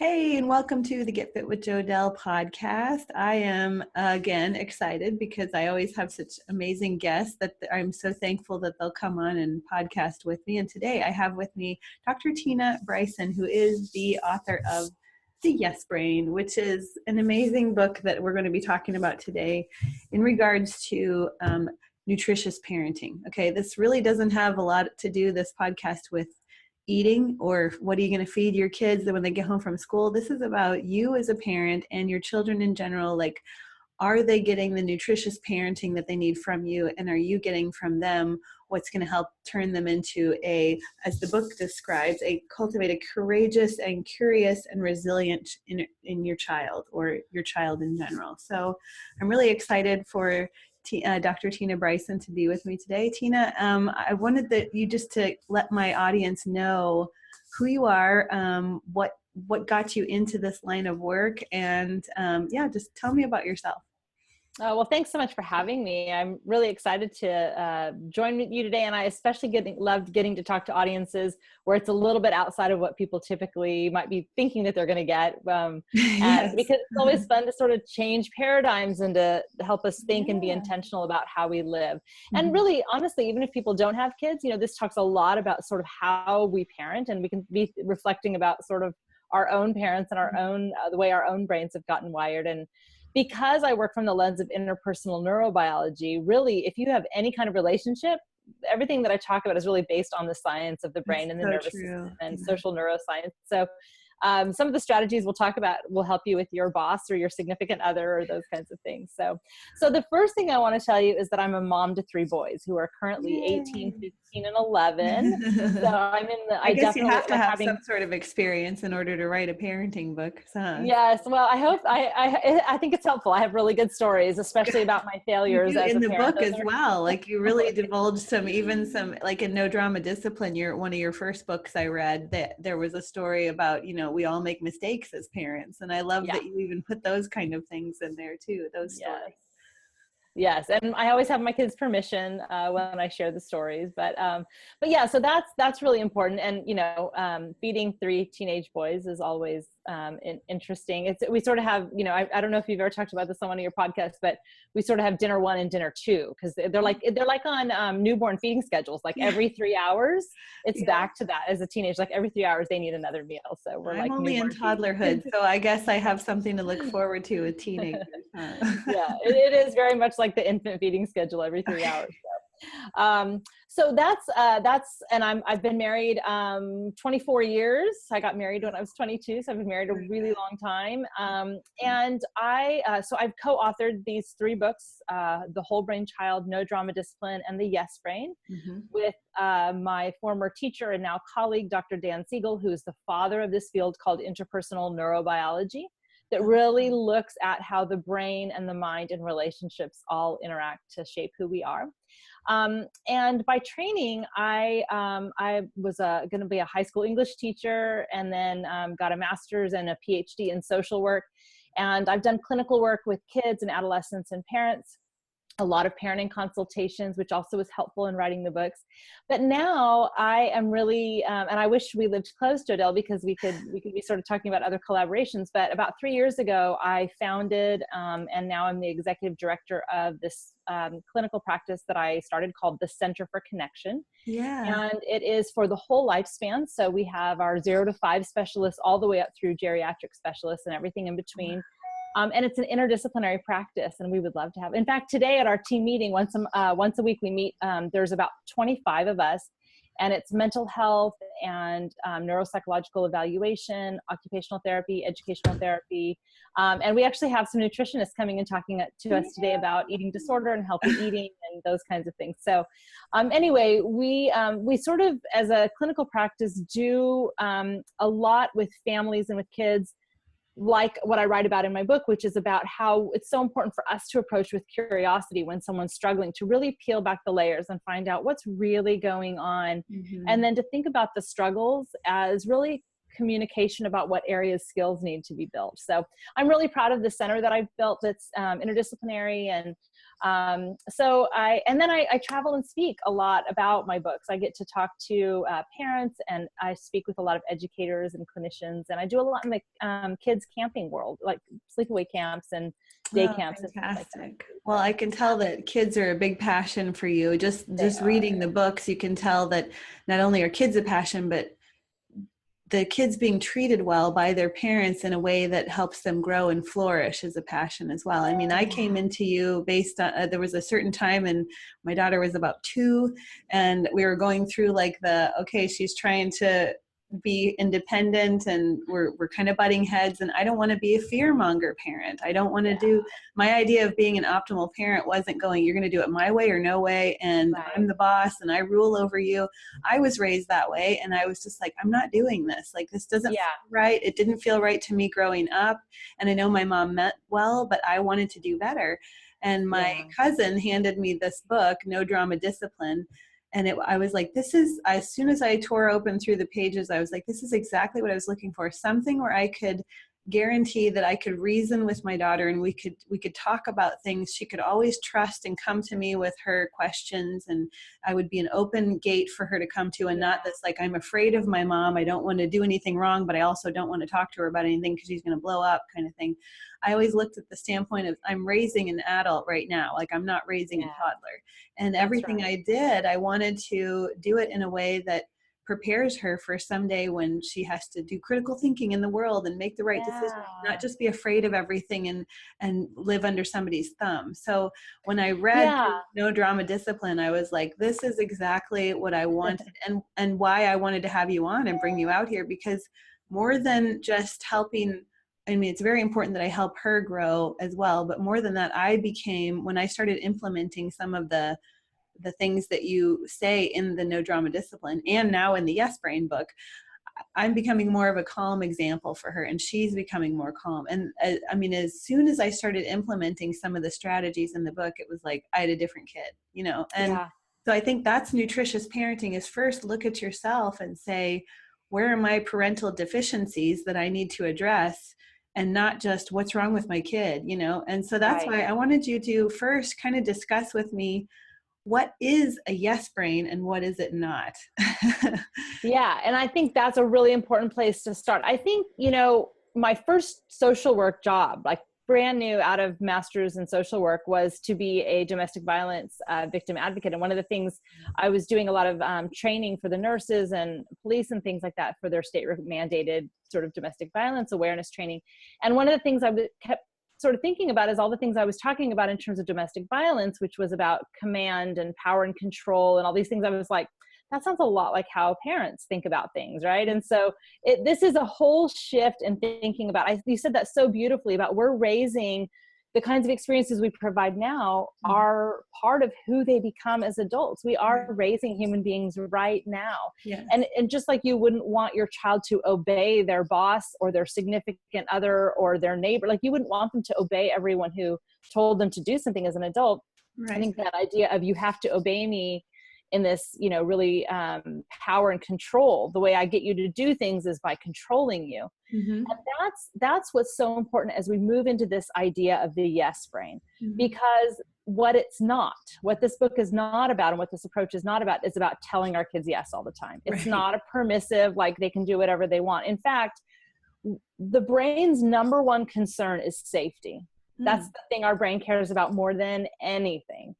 Hey, and welcome to the Get Fit with Jodelle podcast. I am again excited because I always have such amazing guests that I'm so thankful that they'll come on and podcast with me. And today I have with me Dr. Tina Bryson, who is the author of The Yes Brain, which is an amazing book that we're going to be talking about today in regards to nutritious parenting. Okay, this really doesn't have a lot to do, this podcast, with eating or what are you going to feed your kids when they get home from school. This is about you as a parent and your children in general. Like, are they getting the nutritious parenting that they need from you? And are you getting from them what's going to help turn them into as the book describes, cultivate a courageous and curious and resilient in your child, or your child in general. So I'm really excited for Dr. Tina Bryson to be with me today. Tina, I wanted you just to let my audience know who you are, what got you into this line of work, and just tell me about yourself. Well, thanks so much for having me. I'm really excited to join you today, and I especially loved getting to talk to audiences where it's a little bit outside of what people typically might be thinking that they're going to get, Yes. because it's always fun to sort of change paradigms and to help us think and be intentional about how we live. Mm-hmm. And really, honestly, even if people don't have kids, this talks a lot about sort of how we parent, and we can be reflecting about sort of our own parents and our own the way our own brains have gotten wired. And because I work from the lens of interpersonal neurobiology, really, if you have any kind of relationship, everything that I talk about is really based on the science of the brain and the nervous system and social neuroscience. So some of the strategies we'll talk about will help you with your boss or your significant other or those kinds of things. So the first thing I want to tell you is that I'm a mom to 3 boys who are currently 18, 15, and 11. So I'm in the, I guess you have to have some sort of experience in order to write a parenting book. Huh? Yes. Well, I think it's helpful. I have really good stories, especially about my failures as in the parent. book as well. Like, you really divulged some, like in No Drama Discipline, one of your first books I read, that there was a story about, we all make mistakes as parents. And I love that you even put those kind of things in there too, those stories. Yes. And I always have my kids' permission when I share the stories, but yeah, so that's really important. And, feeding 3 teenage boys is always interesting. We sort of have, I don't know if you've ever talked about this on one of your podcasts, but we sort of have dinner 1 and dinner 2, because they're like on newborn feeding schedules. Like every 3 hours, it's back to that. As a teenager, like every 3 hours they need another meal. So I'm only in toddlerhood, so I guess I have something to look forward to with teenagers. Yeah, it is very much like the infant feeding schedule every 3 hours. So that's and I've been married 24 years. I got married when I was 22, so I've been married a really long time. And I've co-authored these 3 books: The Whole Brain Child, No Drama Discipline, and The Yes Brain, with my former teacher and now colleague, Dr. Dan Siegel, who is the father of this field called interpersonal neurobiology, that really looks at how the brain and the mind and relationships all interact to shape who we are. And by training, I was going to be a high school English teacher, and then got a master's and a PhD in social work. And I've done clinical work with kids and adolescents and parents, a lot of parenting consultations, which also was helpful in writing the books. But now I am really, and I wish we lived close, Jodelle, because we could be sort of talking about other collaborations. But about 3 years ago, I founded, and now I'm the executive director of this clinical practice that I started called the Center for Connection. Yeah. And it is for the whole lifespan. So we have our 0 to 5 specialists all the way up through geriatric specialists and everything in between. And it's an interdisciplinary practice, and we would love to have. In fact, today at our team meeting, once a week we meet. There's about 25 of us, and it's mental health and neuropsychological evaluation, occupational therapy, educational therapy, and we actually have some nutritionists coming and talking to us today about eating disorder and healthy eating and those kinds of things. So, anyway, we sort of, as a clinical practice, do a lot with families and with kids, like what I write about in my book, which is about how it's so important for us to approach with curiosity when someone's struggling, to really peel back the layers and find out what's really going on. And then to think about the struggles as really communication about what areas skills need to be built. So I'm really proud of the center that I've built that's interdisciplinary, and And then I travel and speak a lot about my books. I get to talk to parents, and I speak with a lot of educators and clinicians, and I do a lot in the kids camping world, like sleepaway camps and day Oh, camps and things like that. fantastic. Well, I can tell that kids are a big passion for you. Just reading the books, you can tell that not only are kids a passion, but the kids being treated well by their parents in a way that helps them grow and flourish is a passion as well. I mean, I came into you based on, there was a certain time, and my daughter was about 2, and we were going through like okay, she's trying to be independent, and we're kind of butting heads, and I don't want to be a fearmonger parent. I don't want to do, my idea of being an optimal parent wasn't going, you're going to do it my way or no way, and I'm the boss and I rule over you. I was raised that way, and I was just like, I'm not doing this. Like, this doesn't feel right. It didn't feel right to me growing up, and I know my mom meant well, but I wanted to do better. And my cousin handed me this book, No Drama Discipline. And I was like, this is, as soon as I tore open through the pages, I was like, this is exactly what I was looking for. Something where I could guarantee that I could reason with my daughter, and we could talk about things. She could always trust and come to me with her questions, and I would be an open gate for her to come to, and not this like, I'm afraid of my mom, I don't want to do anything wrong, but I also don't want to talk to her about anything because she's going to blow up kind of thing. I always looked at the standpoint of, I'm raising an adult right now, like I'm not raising a toddler. And everything I did, I wanted to do it in a way that prepares her for someday when she has to do critical thinking in the world and make the right decision, not just be afraid of everything and live under somebody's thumb. So when I read No Drama Discipline, I was like, this is exactly what I wanted, and why I wanted to have you on and bring you out here, because more than just helping, I mean, it's very important that I help her grow as well, but more than that, when I started implementing some of the things that you say in the No Drama Discipline, and now in the Yes Brain book, I'm becoming more of a calm example for her, and she's becoming more calm. And I mean, as soon as I started implementing some of the strategies in the book, it was like I had a different kid, and so I think that's nutritious parenting, is first look at yourself and say, where are my parental deficiencies that I need to address, and not just what's wrong with my kid, and so that's why I wanted you to first kind of discuss with me, what is a yes brain and what is it not? And I think that's a really important place to start. I think, my first social work job, like brand new out of master's in social work, was to be a domestic violence victim advocate. And one of the things, I was doing a lot of training for the nurses and police and things like that for their state mandated sort of domestic violence awareness training. And one of the things I kept sort of thinking about is all the things I was talking about in terms of domestic violence, which was about command and power and control and all these things. I was like, that sounds a lot like how parents think about things, right? And so this is a whole shift in thinking about, you said that so beautifully, about we're raising, the kinds of experiences we provide now are part of who they become as adults. We are raising human beings right now. Yes. And just like you wouldn't want your child to obey their boss or their significant other or their neighbor, like you wouldn't want them to obey everyone who told them to do something as an adult. I think that idea of, you have to obey me in this, really power and control, the way I get you to do things is by controlling you. And that's what's so important as we move into this idea of the yes brain, because what this book is not about, and what this approach is not about, is about telling our kids yes all the time. It's not a permissive, like they can do whatever they want. In fact, the brain's number one concern is safety. That's the thing our brain cares about more than anything.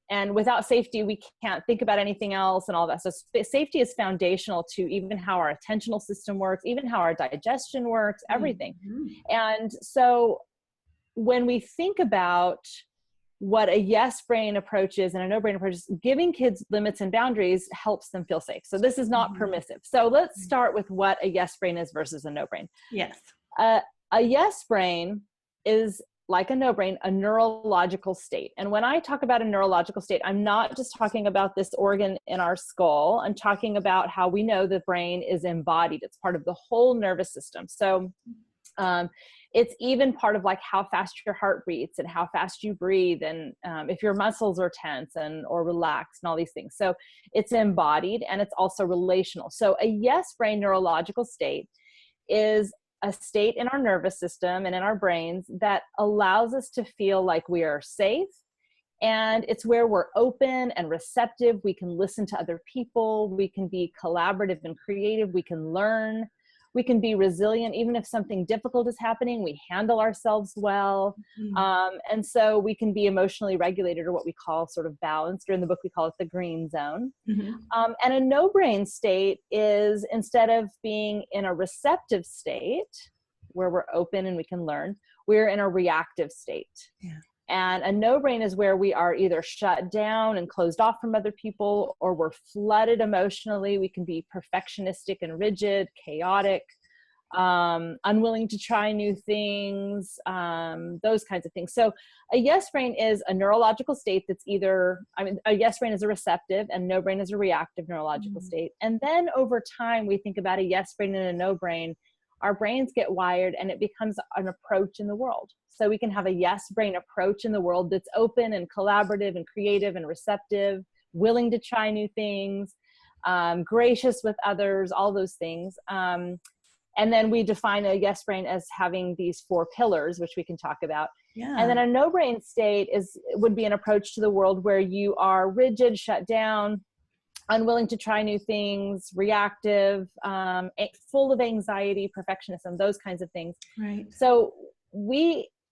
And without safety, we can't think about anything else and all that. So safety is foundational to even how our attentional system works, even how our digestion works, everything. And so when we think about what a yes brain approach is and a no brain approach is, giving kids limits and boundaries helps them feel safe. So this is not permissive. So let's start with what a yes brain is versus a no brain. Yes. A yes brain is, like a no brain, a neurological state. And when I talk about a neurological state, I'm not just talking about this organ in our skull. I'm talking about how we know the brain is embodied. It's part of the whole nervous system. So it's even part of like how fast your heart beats and how fast you breathe, and if your muscles are tense or relaxed and all these things. So it's embodied, and it's also relational. So a yes brain neurological state is a state in our nervous system and in our brains that allows us to feel like we are safe, And it's where we're open and receptive. We can listen to other people. We can be collaborative and creative. We can learn. We can be resilient. Even if something difficult is happening, we handle ourselves well. And so we can be emotionally regulated, or what we call sort of balanced, or in the book we call it the green zone. And a no brain state is, instead of being in a receptive state where we're open and we can learn, we're in a reactive state. And a no brain is where we are either shut down and closed off from other people, or we're flooded emotionally. We can be perfectionistic and rigid, chaotic, unwilling to try new things, those kinds of things. So a yes brain is a neurological state that's either, a yes brain is a receptive and no brain is a reactive neurological state. And then over time, we think about a yes brain and a no brain. Our brains get wired and it becomes an approach in the world. So we can have a yes brain approach in the world that's open and collaborative and creative and receptive, willing to try new things, gracious with others, all those things. And then we define a yes brain as having these 4 pillars, which we can talk about. And then a no brain state would be an approach to the world where you are rigid, shut down, unwilling to try new things, reactive, full of anxiety, perfectionism, those kinds of things. So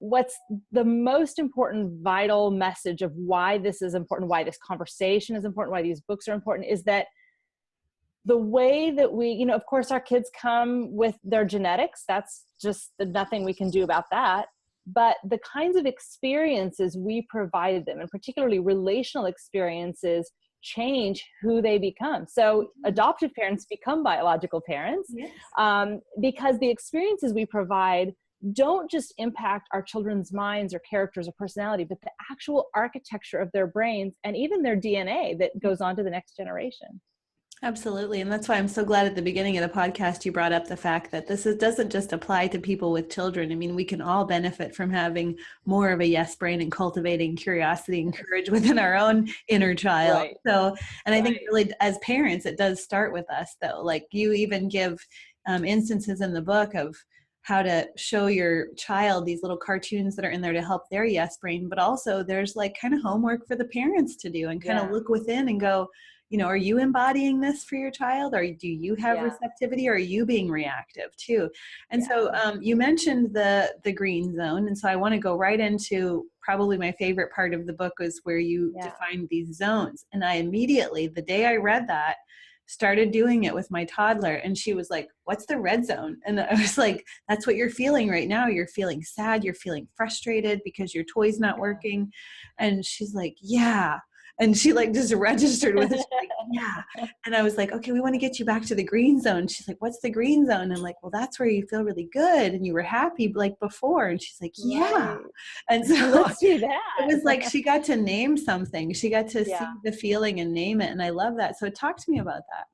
what's the most important vital message of why this is important, why this conversation is important, why these books are important, is that the way that we, of course our kids come with their genetics, that's just nothing we can do about that. But the kinds of experiences we provide them, and particularly relational experiences, change who they become. So adoptive parents become biological parents, because the experiences we provide don't just impact our children's minds or characters or personality, but the actual architecture of their brains and even their DNA that goes on to the next generation. Absolutely. And that's why I'm so glad at the beginning of the podcast you brought up the fact that doesn't just apply to people with children. I mean, we can all benefit from having more of a yes brain and cultivating curiosity and courage within our own inner child. So, and I think really as parents, it does start with us though. Like you even give instances in the book of how to show your child these little cartoons that are in there to help their yes brain, but also there's like kind of homework for the parents to do and kind of look within and go, are you embodying this for your child? Or do you have receptivity, or are you being reactive too? And so you mentioned the green zone. And so I want to go right into probably my favorite part of the book is where you define these zones. And I immediately, the day I read that, started doing it with my toddler. And she was like, what's the red zone? And I was like, that's what you're feeling right now. You're feeling sad. You're feeling frustrated because your toy's not working. And she's like, yeah. And she like just registered with it. She's like, yeah. And I was like, okay, we want to get you back to the green zone. She's like, what's the green zone? And I'm like, well, that's where you feel really good. And you were happy like before. And she's like, yeah. And so let's do that. It was like, she got to name something. She got to see the feeling and name it. And I love that. So talk to me about that.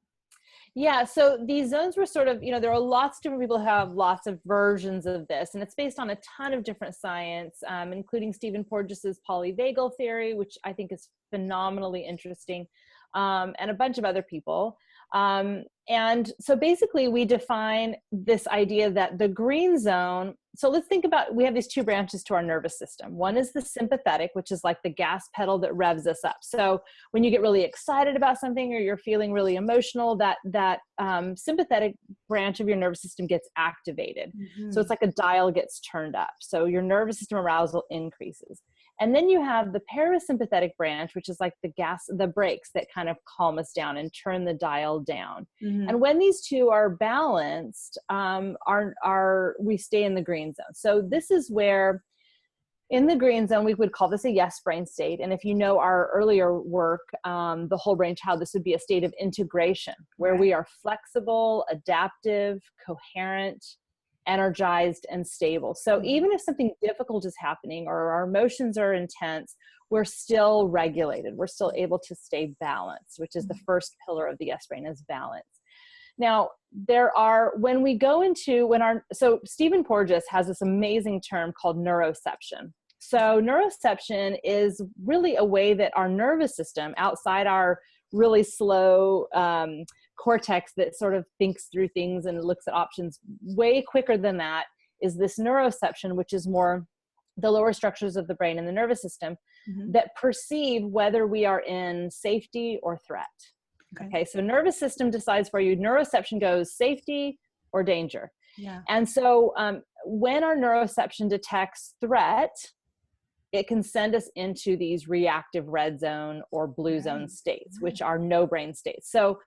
Yeah, so these zones were sort of, there are lots of different people who have lots of versions of this, and it's based on a ton of different science, including Stephen Porges's polyvagal theory, which I think is phenomenally interesting, and a bunch of other people. And so basically we define this idea that the green zone, so let's think about, we have these 2 branches to our nervous system. One is the sympathetic, which is like the gas pedal that revs us up. So when you get really excited about something or you're feeling really emotional, that sympathetic branch of your nervous system gets activated. So it's like a dial gets turned up. So your nervous system arousal increases. And then you have the parasympathetic branch, which is like the brakes that kind of calm us down and turn the dial down. And when these 2 are balanced, we stay in the green zone. So this is where in the green zone, we would call this a yes brain state. And if you know our earlier work, the whole brain child, this would be a state of integration where we are flexible, adaptive, coherent, energized, and stable. So even if something difficult is happening or our emotions are intense, we're still regulated. We're still able to stay balanced, which is the first pillar of the yes brain, is balance. Now, so Stephen Porges has this amazing term called Neuro Ception. So Neuro Ception is really a way that our nervous system, outside our really slow cortex that sort of thinks through things and looks at options way quicker than that, is this Neuro Ception, which is more the lower structures of the brain and the nervous system. that perceive whether we are in safety or threat. Okay, so nervous system decides for you. Neuro Ception goes safety or danger. Yeah. And so when our Neuro Ception detects threat, it can send us into these reactive red zone or blue zone states, which are no brain states. So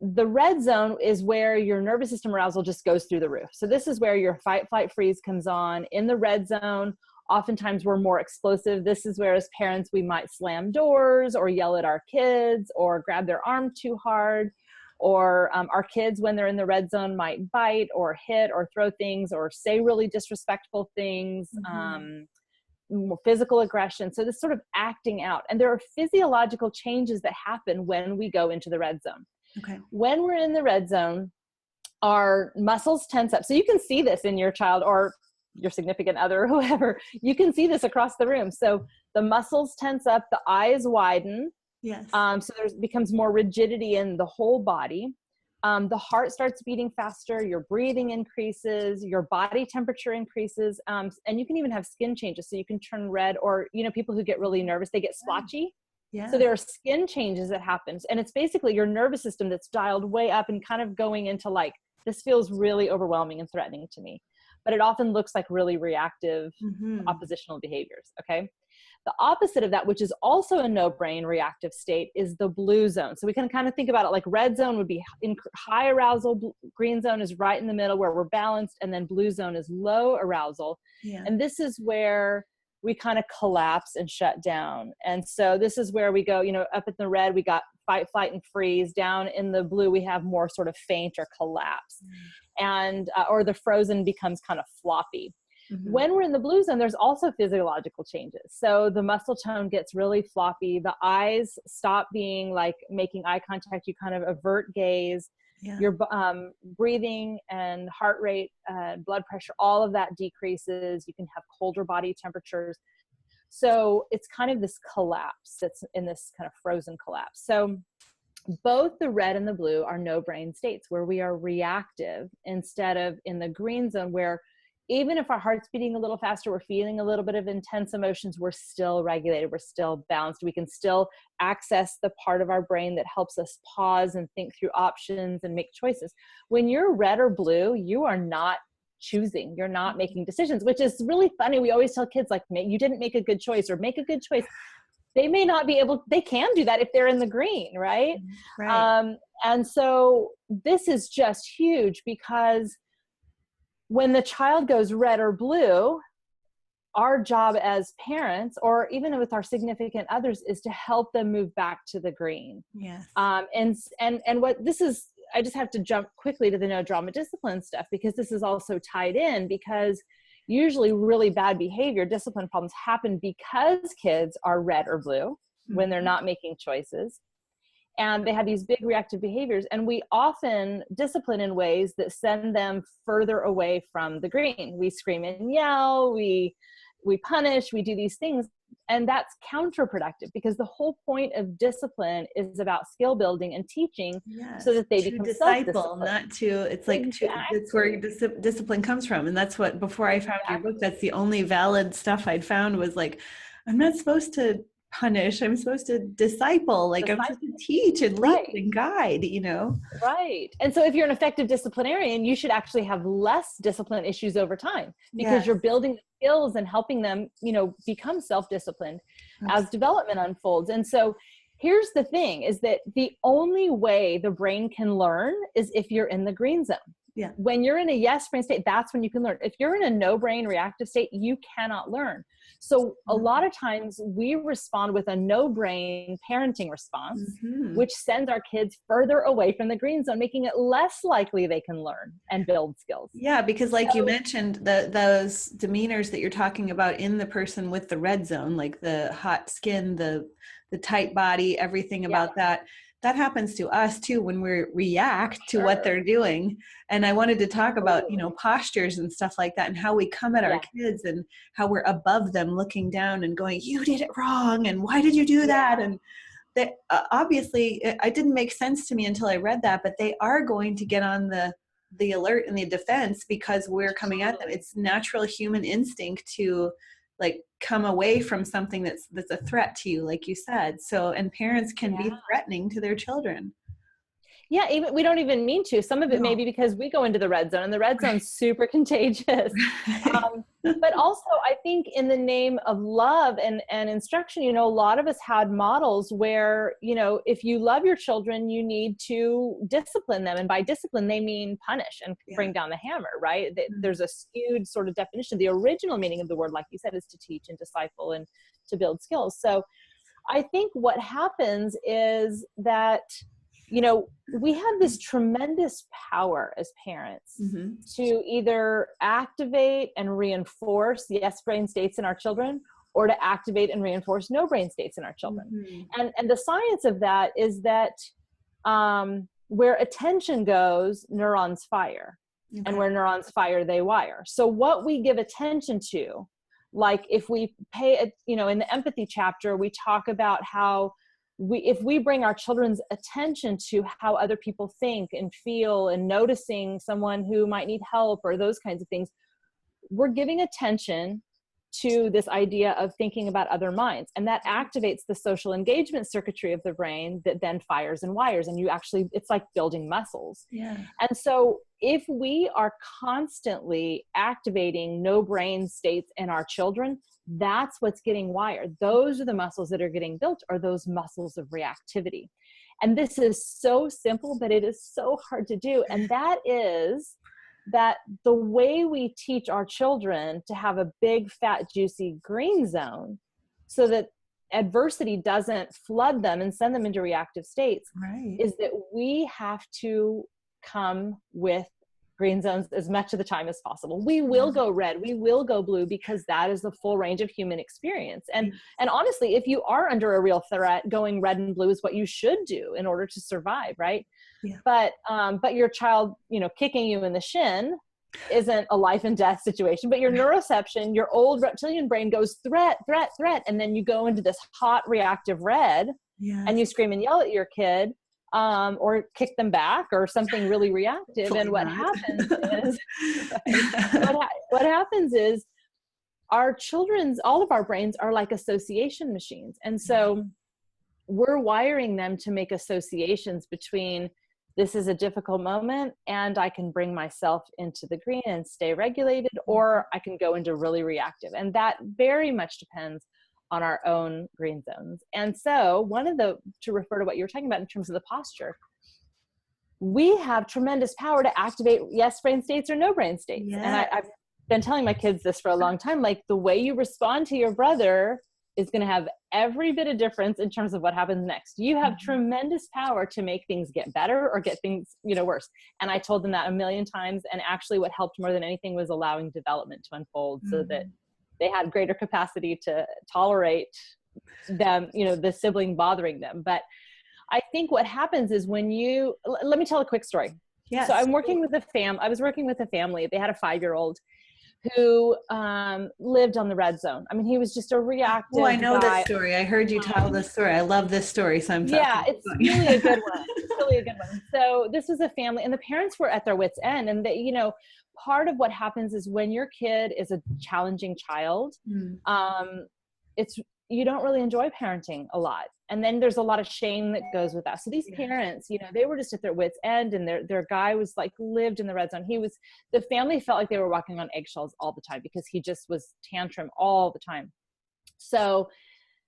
the red zone is where your nervous system arousal just goes through the roof. So this is where your fight, flight, freeze comes on. In the red zone, oftentimes we're more explosive. This is where, as parents, we might slam doors or yell at our kids or grab their arm too hard. Or our kids, when they're in the red zone, might bite or hit or throw things or say really disrespectful things, physical aggression. So this sort of acting out. And there are physiological changes that happen when we go into the red zone. Okay. When we're in the red zone, our muscles tense up. So you can see this in your child or your significant other or whoever. You can see this across the room. So the muscles tense up, the eyes widen. Yes. So there becomes more rigidity in the whole body. The heart starts beating faster, your breathing increases, your body temperature increases, and you can even have skin changes. So you can turn red, or, you know, people who get really nervous, they get splotchy. Yeah. So there are skin changes that happens, and it's basically your nervous system that's dialed way up and kind of going into like, this feels really overwhelming and threatening to me. But it often looks like really reactive oppositional behaviors. Okay. The opposite of that, which is also a no brain reactive state, is the blue zone. So we can kind of think about it like red zone would be in high arousal, green zone is right in the middle where we're balanced, and then blue zone is low arousal. Yeah. And this is where we kind of collapse and shut down. And so this is where we go, you know, up in the red, we got fight, flight, and freeze. Down in the blue, we have more sort of faint or collapse. And, or the frozen becomes kind of floppy. When we're in the blue zone, there's also physiological changes. So the muscle tone gets really floppy. The eyes stop being like making eye contact. You kind of avert gaze. Yeah. Your breathing and heart rate, blood pressure, all of that decreases. You can have colder body temperatures. So it's kind of this collapse that's in this kind of frozen collapse. So both the red and the blue are no brain states where we are reactive instead of in the green zone where even if our heart's beating a little faster, we're feeling a little bit of intense emotions, we're still regulated, we're still balanced. We can still access the part of our brain that helps us pause and think through options and make choices. When you're red or blue, you are not choosing, you're not making decisions, which is really funny. We always tell kids like, you didn't make a good choice or make a good choice. They may not be able, they can do that if they're in the green, right? Right. And so this is just huge because when the child goes red or blue, our job as parents, or even with our significant others, is to help them move back to the green. Yes. And what this is, I just have to jump quickly to the no drama discipline stuff because this is also tied in, because usually really bad behavior, discipline problems happen because kids are red or blue when they're not making choices. And they have these big reactive behaviors, and we often discipline in ways that send them further away from the green. We scream and yell, we punish, we do these things, and that's counterproductive because the whole point of discipline is about skill building and teaching so that they become disciple, not to, it's like, it's where discipline comes from. And that's what, before I found your book, that's the only valid stuff I'd found was like, I'm not supposed to punish, I'm supposed to disciple, like I'm supposed to teach and lead and guide, you know? Right. And so if you're an effective disciplinarian, you should actually have less discipline issues over time because you're building skills and helping them, you know, become self-disciplined as development unfolds. And so here's the thing is that the only way the brain can learn is if you're in the green zone. Yeah. When you're in a yes brain state, that's when you can learn. If you're in a no brain reactive state, you cannot learn. So a lot of times we respond with a no brain parenting response, which sends our kids further away from the green zone, making it less likely they can learn and build skills. Yeah, because like you mentioned, those demeanors that you're talking about in the person with the red zone, like the hot skin, the tight body, everything about that happens to us too when we react to what they're doing. And I wanted to talk about, you know, postures and stuff like that and how we come at our kids and how we're above them looking down and going, you did it wrong. And why did you do that? And that obviously it didn't make sense to me until I read that, but they are going to get on the alert and the defense because we're coming at them. It's natural human instinct to like come away from something that's a threat to you, like you said. So, and parents can be threatening to their children. Yeah, even we don't even mean to. Some of it may be because we go into the red zone, and the red zone's super contagious. But also, I think in the name of love and instruction, you know, a lot of us had models where, you know, if you love your children, you need to discipline them. And by discipline, they mean punish and bring down the hammer, right? There's a skewed sort of definition. The original meaning of the word, like you said, is to teach and disciple and to build skills. So I think what happens is that, you know, we have this tremendous power as parents to either activate and reinforce yes brain states in our children, or to activate and reinforce no brain states in our children. And the science of that is that where attention goes, neurons fire. And where neurons fire, they wire. So what we give attention to, like if we pay, you know, in the empathy chapter, we talk about how if we bring our children's attention to how other people think and feel and noticing someone who might need help or those kinds of things, we're giving attention to this idea of thinking about other minds. And that activates the social engagement circuitry of the brain that then fires and wires. And you actually, it's like building muscles. And so if we are constantly activating no brain states in our children, that's what's getting wired. Those are the muscles that are getting built, are those muscles of reactivity. And this is so simple, but it is so hard to do. And that is that the way we teach our children to have a big, fat, juicy green zone so that adversity doesn't flood them and send them into reactive states is that we have to come with green zones as much of the time as possible. We will go red, we will go blue, because that is the full range of human experience. And honestly, if you are under a real threat, going red and blue is what you should do in order to survive, right? But your child, you know, kicking you in the shin isn't a life and death situation, but your neuroception, your old reptilian brain goes threat, threat, threat. And then you go into this hot reactive red and you scream and yell at your kid, or kick them back or something really reactive. And what happens is, what happens is our children's, all of our brains are like association machines. And so we're wiring them to make associations between this is a difficult moment and I can bring myself into the green and stay regulated, or I can go into really reactive. And that very much depends on our own green zones. And so to refer to what you were talking about in terms of the posture, we have tremendous power to activate yes brain states or no brain states. And I've been telling my kids this for a long time, like the way you respond to your brother is going to have every bit of difference in terms of what happens next. You have tremendous power to make things get better or get things, you know, worse. And I told them that a million times. And actually what helped more than anything was allowing development to unfold so that they had greater capacity to tolerate them, you know, the sibling bothering them. But I think what happens is let me tell a quick story. So I was working with a family. They had a 5-year-old who lived on the red zone. I mean, he was just a reactive I know guy. this story. I heard you tell this story. I love this story. So I'm it's really a good one. It's really a good one. So this was a family, and the parents were at their wits' end. And they, you know, part of what happens is when your kid is a challenging child, you don't really enjoy parenting a lot. And then there's a lot of shame that goes with that. So these parents, you know, they were just at their wits' end, and their guy was like lived in the red zone. The family felt like they were walking on eggshells all the time because he just was tantrum all the time. So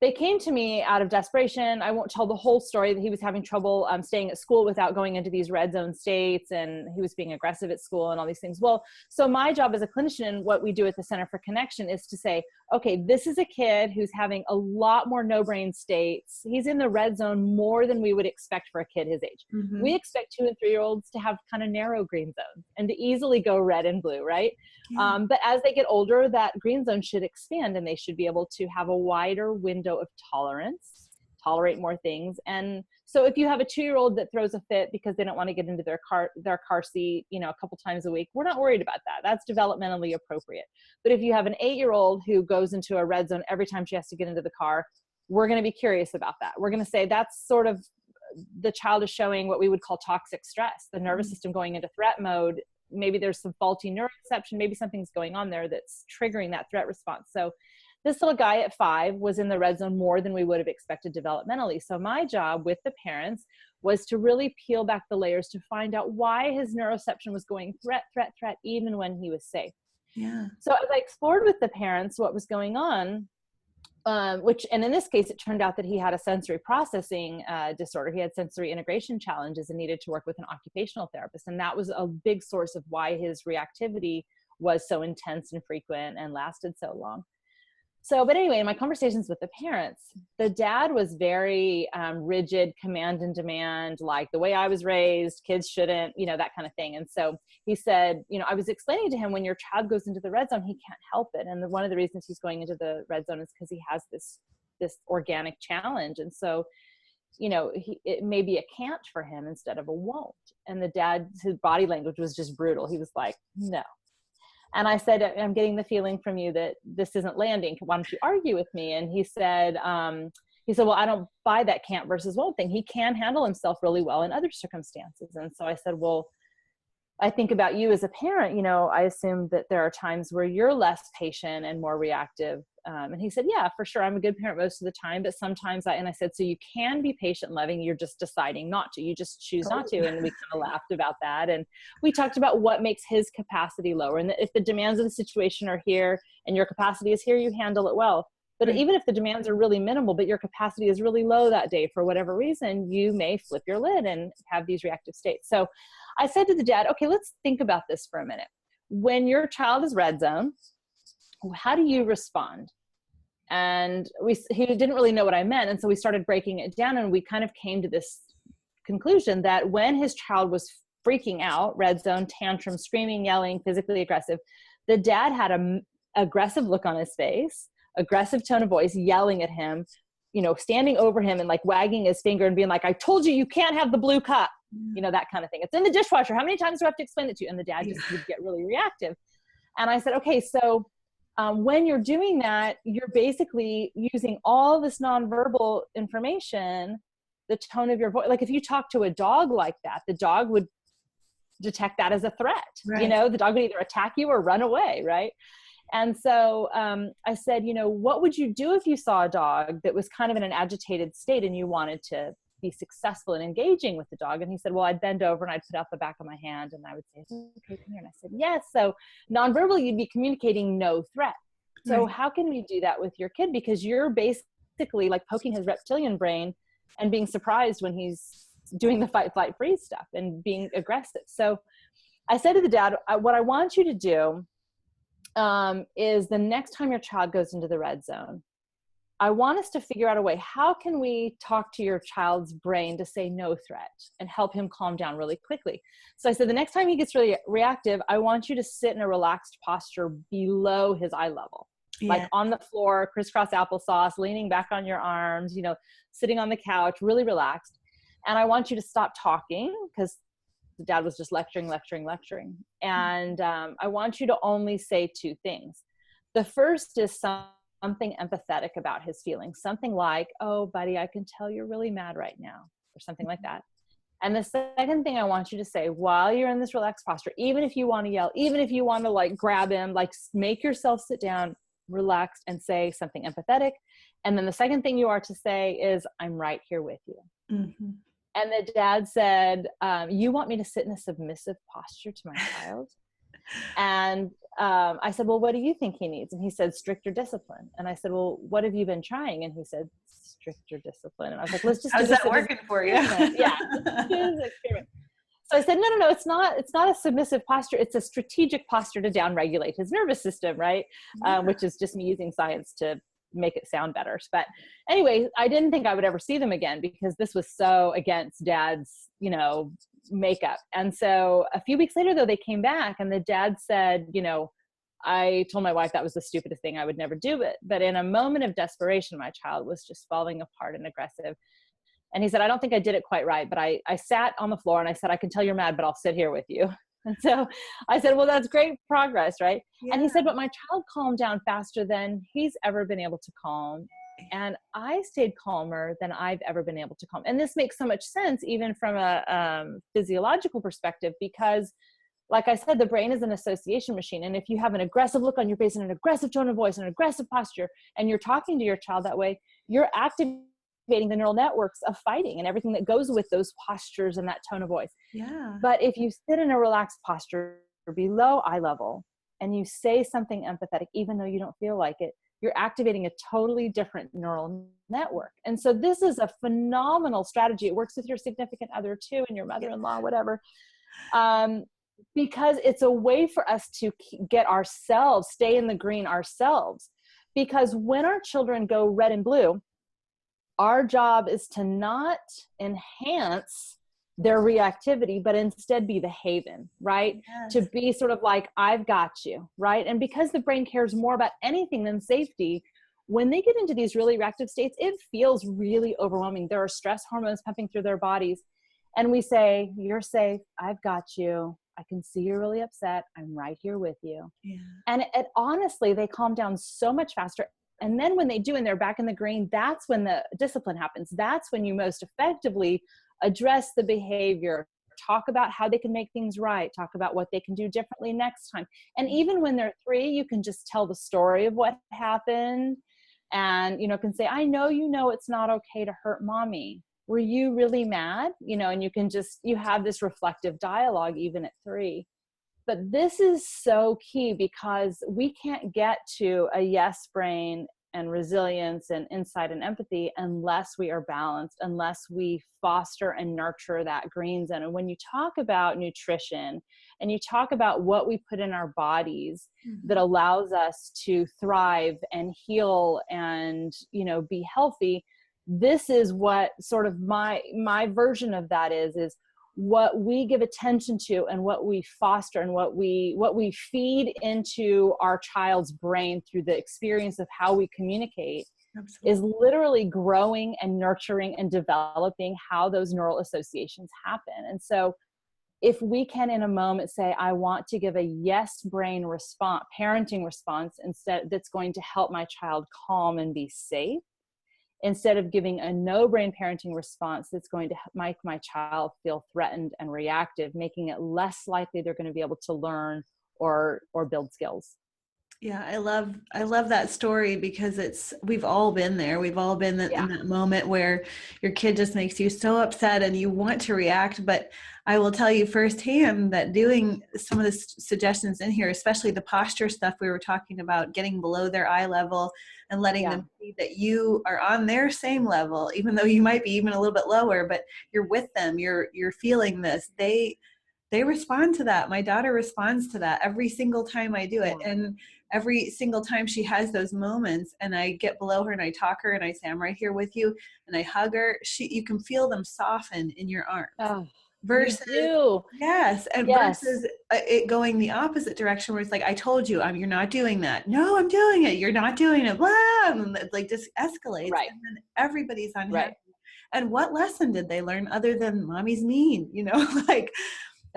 they came to me out of desperation. I won't tell the whole story, that he was having trouble staying at school without going into these red zone states, and he was being aggressive at school and all these things. Well, so my job as a clinician, and what we do at the Center for Connection, is to say, okay, this is a kid who's having a lot more no brain states. He's in the red zone more than we would expect for a kid his age. We expect 2 and 3-year-olds to have kind of narrow green zones and to easily go red and blue, right? But as they get older, that green zone should expand, and they should be able to have a wider window of tolerance, tolerate more things. And so if you have a 2-year-old that throws a fit because they don't want to get into their car seat, you know, a couple times a week, we're not worried about that. That's developmentally appropriate. But if you have an 8-year-old who goes into a red zone every time she has to get into the car, we're going to be curious about that. We're going to say that's sort of, the child is showing what we would call toxic stress, the nervous system going into threat mode. Maybe there's some faulty Neuro Ception, maybe something's going on there that's triggering that threat response. So this little guy at 5 was in the red zone more than we would have expected developmentally. So my job with the parents was to really peel back the layers to find out why his neuroception was going threat, threat, threat, even when he was safe. Yeah. So as I explored with the parents what was going on, and in this case, it turned out that he had a sensory processing disorder. He had sensory integration challenges and needed to work with an occupational therapist. And that was a big source of why his reactivity was so intense and frequent and lasted so long. So, but anyway, in my conversations with the parents, the dad was very rigid, command and demand, like the way I was raised, kids shouldn't, that kind of thing. And so he said, I was explaining to him, when your child goes into the red zone, he can't help it. And one of the reasons he's going into the red zone is because he has this organic challenge. And so, it may be a can't for him instead of a won't. And the dad's, his body language was just brutal. He was like, no. And I said, I'm getting the feeling from you that this isn't landing. Why don't you argue with me? And he said, well, I don't buy that can't versus won't thing. He can handle himself really well in other circumstances. And so I said, well, I think about you as a parent, I assume that there are times where you're less patient and more reactive. And he said, yeah, for sure. I'm a good parent most of the time, but sometimes I said, so you can be patient and loving. You're just deciding not to, you just choose not to. And we kind of laughed about that. And we talked about what makes his capacity lower. And if the demands of the situation are here and your capacity is here, you handle it well. But even if the demands are really minimal, but your capacity is really low that day for whatever reason, you may flip your lid and have these reactive states. So I said to the dad, okay, let's think about this for a minute. When your child is red zone, how do you respond? And he didn't really know what I meant. And so we started breaking it down, and we kind of came to this conclusion that when his child was freaking out, red zone, tantrum, screaming, yelling, physically aggressive, the dad had an aggressive look on his face, aggressive tone of voice, yelling at him, standing over him and like wagging his finger and being like, I told you, you can't have the blue cup, that kind of thing. It's in the dishwasher. How many times do I have to explain it to you? And the dad just would get really reactive. And I said, okay, so when you're doing that, you're basically using all this nonverbal information, the tone of your voice. Like if you talk to a dog like that, the dog would detect that as a threat. Right. The dog would either attack you or run away, right? And so I said, what would you do if you saw a dog that was kind of in an agitated state and you wanted to be successful in engaging with the dog? And he said, well, I'd bend over and I'd put out the back of my hand and I would say, okay, come here. And I said, yes. So nonverbally, you'd be communicating no threat. So how can we do that with your kid? Because you're basically like poking his reptilian brain and being surprised when he's doing the fight, flight, freeze stuff and being aggressive. So I said to the dad, what I want you to do is the next time your child goes into the red zone, I want us to figure out a way, how can we talk to your child's brain to say no threat and help him calm down really quickly? So I said, the next time he gets really reactive, I want you to sit in a relaxed posture below his eye level, like on the floor, crisscross applesauce, leaning back on your arms, sitting on the couch, really relaxed. And I want you to stop talking because the dad was just lecturing. And I want you to only say 2 things. The first is something empathetic about his feelings, something like, oh, buddy, I can tell you're really mad right now, or something like that. And the second thing I want you to say while you're in this relaxed posture, even if you want to yell, even if you want to like grab him, like make yourself sit down, relaxed, and say something empathetic. And then the second thing you are to say is, I'm right here with you. Mm-hmm. And the dad said, you want me to sit in a submissive posture to my child? And I said, well, what do you think he needs? And he said, stricter discipline. And I said, well, what have you been trying? And he said, stricter discipline. And I was like, let's just how's that working for you? Yeah. So I said, no, it's not a submissive posture. It's a strategic posture to downregulate his nervous system, right? Which is just me using science to make it sound better. But anyway, I didn't think I would ever see them again because this was so against dad's, makeup. And so a few weeks later, though, they came back and the dad said, I told my wife that was the stupidest thing, I would never do it. But in a moment of desperation, my child was just falling apart and aggressive. And he said, I don't think I did it quite right, but I sat on the floor and I said, I can tell you're mad, but I'll sit here with you. And so I said, well, that's great progress, right? Yeah. And he said, but my child calmed down faster than he's ever been able to calm. And I stayed calmer than I've ever been able to calm. And this makes so much sense, even from a physiological perspective, because like I said, the brain is an association machine. And if you have an aggressive look on your face and an aggressive tone of voice and an aggressive posture, and you're talking to your child that way, you're activating the neural networks of fighting and everything that goes with those postures and that tone of voice. Yeah. But if you sit in a relaxed posture below eye level and you say something empathetic, even though you don't feel like it, you're activating a totally different neural network. And so this is a phenomenal strategy. It works with your significant other too, and your mother-in-law, whatever. Because it's a way for us to get ourselves, stay in the green ourselves. Because when our children go red and blue, our job is to not enhance their reactivity, but instead be the haven, right? Yes. To be sort of like, I've got you, right? And because the brain cares more about anything than safety, when they get into these really reactive states, it feels really overwhelming. There are stress hormones pumping through their bodies. And we say, you're safe. I've got you. I can see you're really upset. I'm right here with you. Yeah. And honestly, they calm down so much faster. And then when they do, and they're back in the green, that's when the discipline happens. That's when you most effectively address the behavior, talk about how they can make things right, talk about what they can do differently next time. And even when they're 3, you can just tell the story of what happened and, can say, I know, it's not okay to hurt mommy. Were you really mad? And you have this reflective dialogue even at 3. But this is so key because we can't get to a yes brain and resilience and insight and empathy unless we are balanced, unless we foster and nurture that green zone. And when you talk about nutrition and you talk about what we put in our bodies that allows us to thrive and heal and, be healthy, this is what sort of my version of that is what we give attention to and what we foster and what we feed into our child's brain through the experience of how we communicate. Absolutely. Is literally growing and nurturing and developing how those neural associations happen. And so if we can in a moment say, I want to give a yes brain response, parenting response, instead that's going to help my child calm and be safe, instead of giving a no brain parenting response that's going to make my child feel threatened and reactive, making it less likely they're going to be able to learn or build skills. Yeah, I love that story because we've all been there. We've all been in that moment where your kid just makes you so upset and you want to react. But I will tell you firsthand that doing some of the suggestions in here, especially the posture stuff we were talking about, getting below their eye level and letting them see that you are on their same level, even though you might be even a little bit lower, but you're with them, you're feeling this. They respond to that. My daughter responds to that every single time I do it. And every single time she has those moments and I get below her and I talk her and I say, I'm right here with you. And I hug her, you can feel them soften in your arms. Oh, versus, versus it going the opposite direction where it's like, I told you, you're not doing that. No, I'm doing it. You're not doing it. Blah. And it like just escalates. Right. And then everybody's unhappy. Right. And what lesson did they learn other than mommy's mean? Right.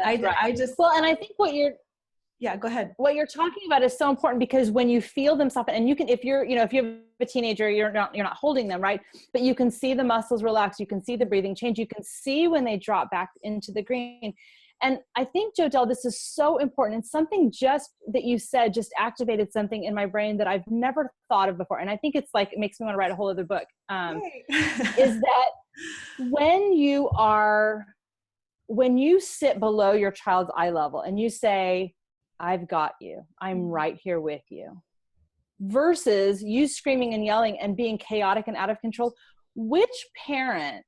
I just, well, and I think go ahead. What you're talking about is so important because when you feel them soften, and you can, if you have a teenager, you're not holding them, right? But you can see the muscles relax. You can see the breathing change. You can see when they drop back into the green. And I think, Jodelle, this is so important. And something just that you said just activated something in my brain that I've never thought of before. And I think it's like, it makes me want to write a whole other book, is that when you sit below your child's eye level and you say, I've got you, I'm right here with you, versus you screaming and yelling and being chaotic and out of control, which parent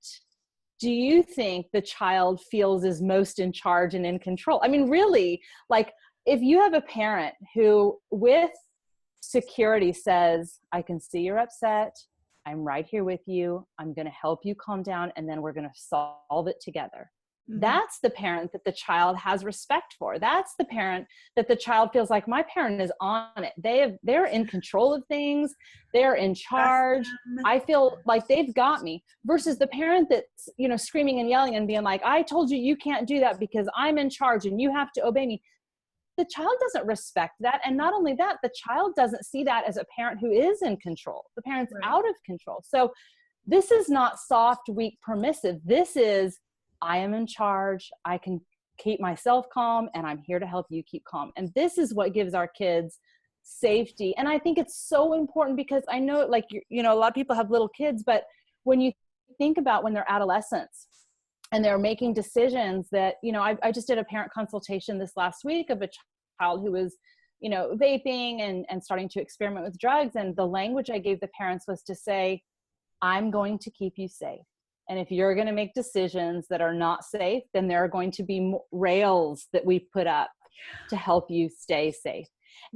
do you think the child feels is most in charge and in control? I mean, really, like if you have a parent who with security says, I can see you're upset, I'm right here with you, I'm going to help you calm down, and then we're going to solve it together. Mm-hmm. That's the parent that the child has respect for. That's the parent that the child feels like my parent is on it. They're in control of things. They're in charge. I feel like they've got me, versus the parent that's, screaming and yelling and being like, I told you, you can't do that because I'm in charge and you have to obey me. The child doesn't respect that. And not only that, the child doesn't see that as a parent who is in control. The parent's out of control. So this is not soft, weak, permissive. This is, I am in charge. I can keep myself calm, and I'm here to help you keep calm. And this is what gives our kids safety. And I think it's so important because I know, like, a lot of people have little kids, but when you think about when they're adolescents and they're making decisions that, I just did a parent consultation this last week of a child who was, vaping and starting to experiment with drugs. And the language I gave the parents was to say, I'm going to keep you safe. And if you're going to make decisions that are not safe, then there are going to be rails that we put up to help you stay safe.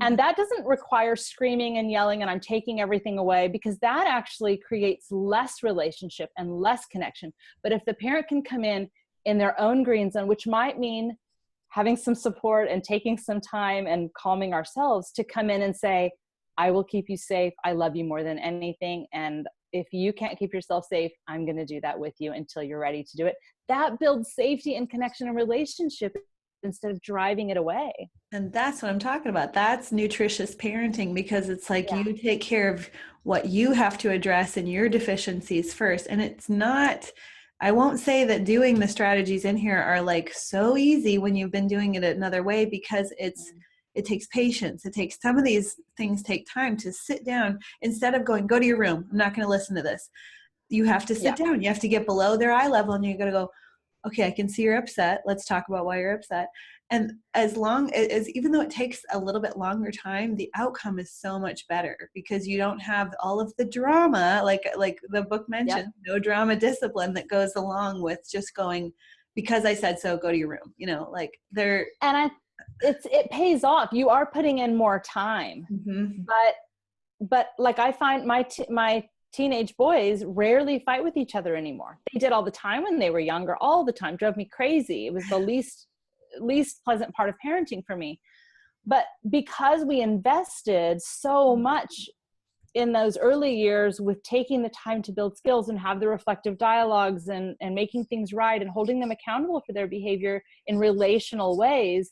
And that doesn't require screaming and yelling and I'm taking everything away, because that actually creates less relationship and less connection. But if the parent can come in their own green zone, which might mean having some support and taking some time and calming ourselves to come in and say, I will keep you safe. I love you more than anything. And if you can't keep yourself safe, I'm going to do that with you until you're ready to do it. That builds safety and connection and relationship instead of driving it away. And that's what I'm talking about. That's nutritious parenting, because it's like you take care of what you have to address and your deficiencies first. And it's not, I won't say that doing the strategies in here are like so easy when you've been doing it another way, because it takes patience. It takes, some of these things take time to sit down instead of going, go to your room. I'm not going to listen to this. You have to sit down. You have to get below their eye level and you're going to go, okay, I can see you're upset. Let's talk about why you're upset. And as long as, even though it takes a little bit longer time, the outcome is so much better because you don't have all of the drama, like the book mentioned, no drama discipline that goes along with just going, because I said so, go to your room, like they're. And it pays off. You are putting in more time, but like I find my teenage boys rarely fight with each other anymore. They did all the time when they were younger, all the time, drove me crazy. It was the least pleasant part of parenting for me. But because we invested so much in those early years with taking the time to build skills and have the reflective dialogues and making things right and holding them accountable for their behavior in relational ways,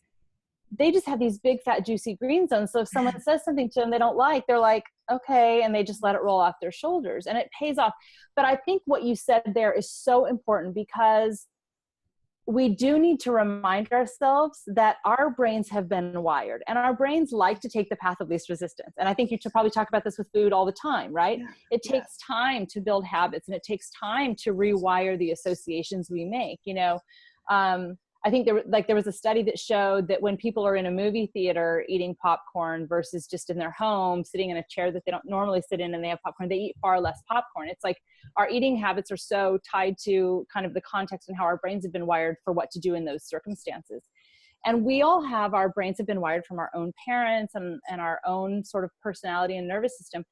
they just have these big, fat, juicy green zones. So if someone says something to them they don't like, they're like, okay, and they just let it roll off their shoulders, and it pays off. But I think what you said there is so important, because we do need to remind ourselves that our brains have been wired, and our brains like to take the path of least resistance. And I think you should probably talk about this with food all the time, right? It takes time to build habits, and it takes time to rewire the associations we make. I think there was a study that showed that when people are in a movie theater eating popcorn versus just in their home, sitting in a chair that they don't normally sit in and they have popcorn, they eat far less popcorn. It's like our eating habits are so tied to kind of the context and how our brains have been wired for what to do in those circumstances. And we all have, our brains have been wired from our own parents and our own sort of personality and nervous system.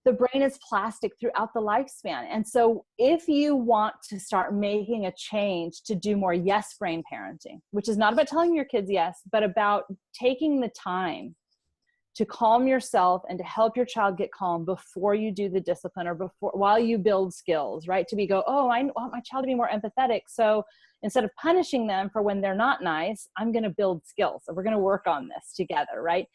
The brain is plastic throughout the lifespan. And so if you want to start making a change to do more yes brain parenting, which is not about telling your kids yes, but about taking the time to calm yourself and to help your child get calm before you do the discipline or while you build skills, right? I want my child to be more empathetic. So instead of punishing them for when they're not nice, I'm going to build skills. So we're going to work on this together, right?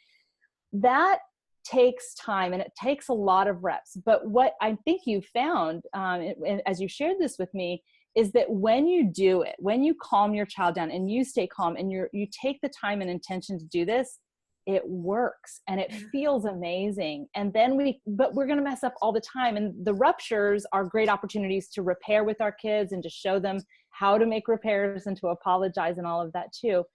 That takes time and it takes a lot of reps. But what I think you found, as you shared this with me, is that when you do it, when you calm your child down and you stay calm and you take the time and intention to do this, it works and it feels amazing. And then but we're going to mess up all the time. And the ruptures are great opportunities to repair with our kids and to show them how to make repairs and to apologize and all of that too.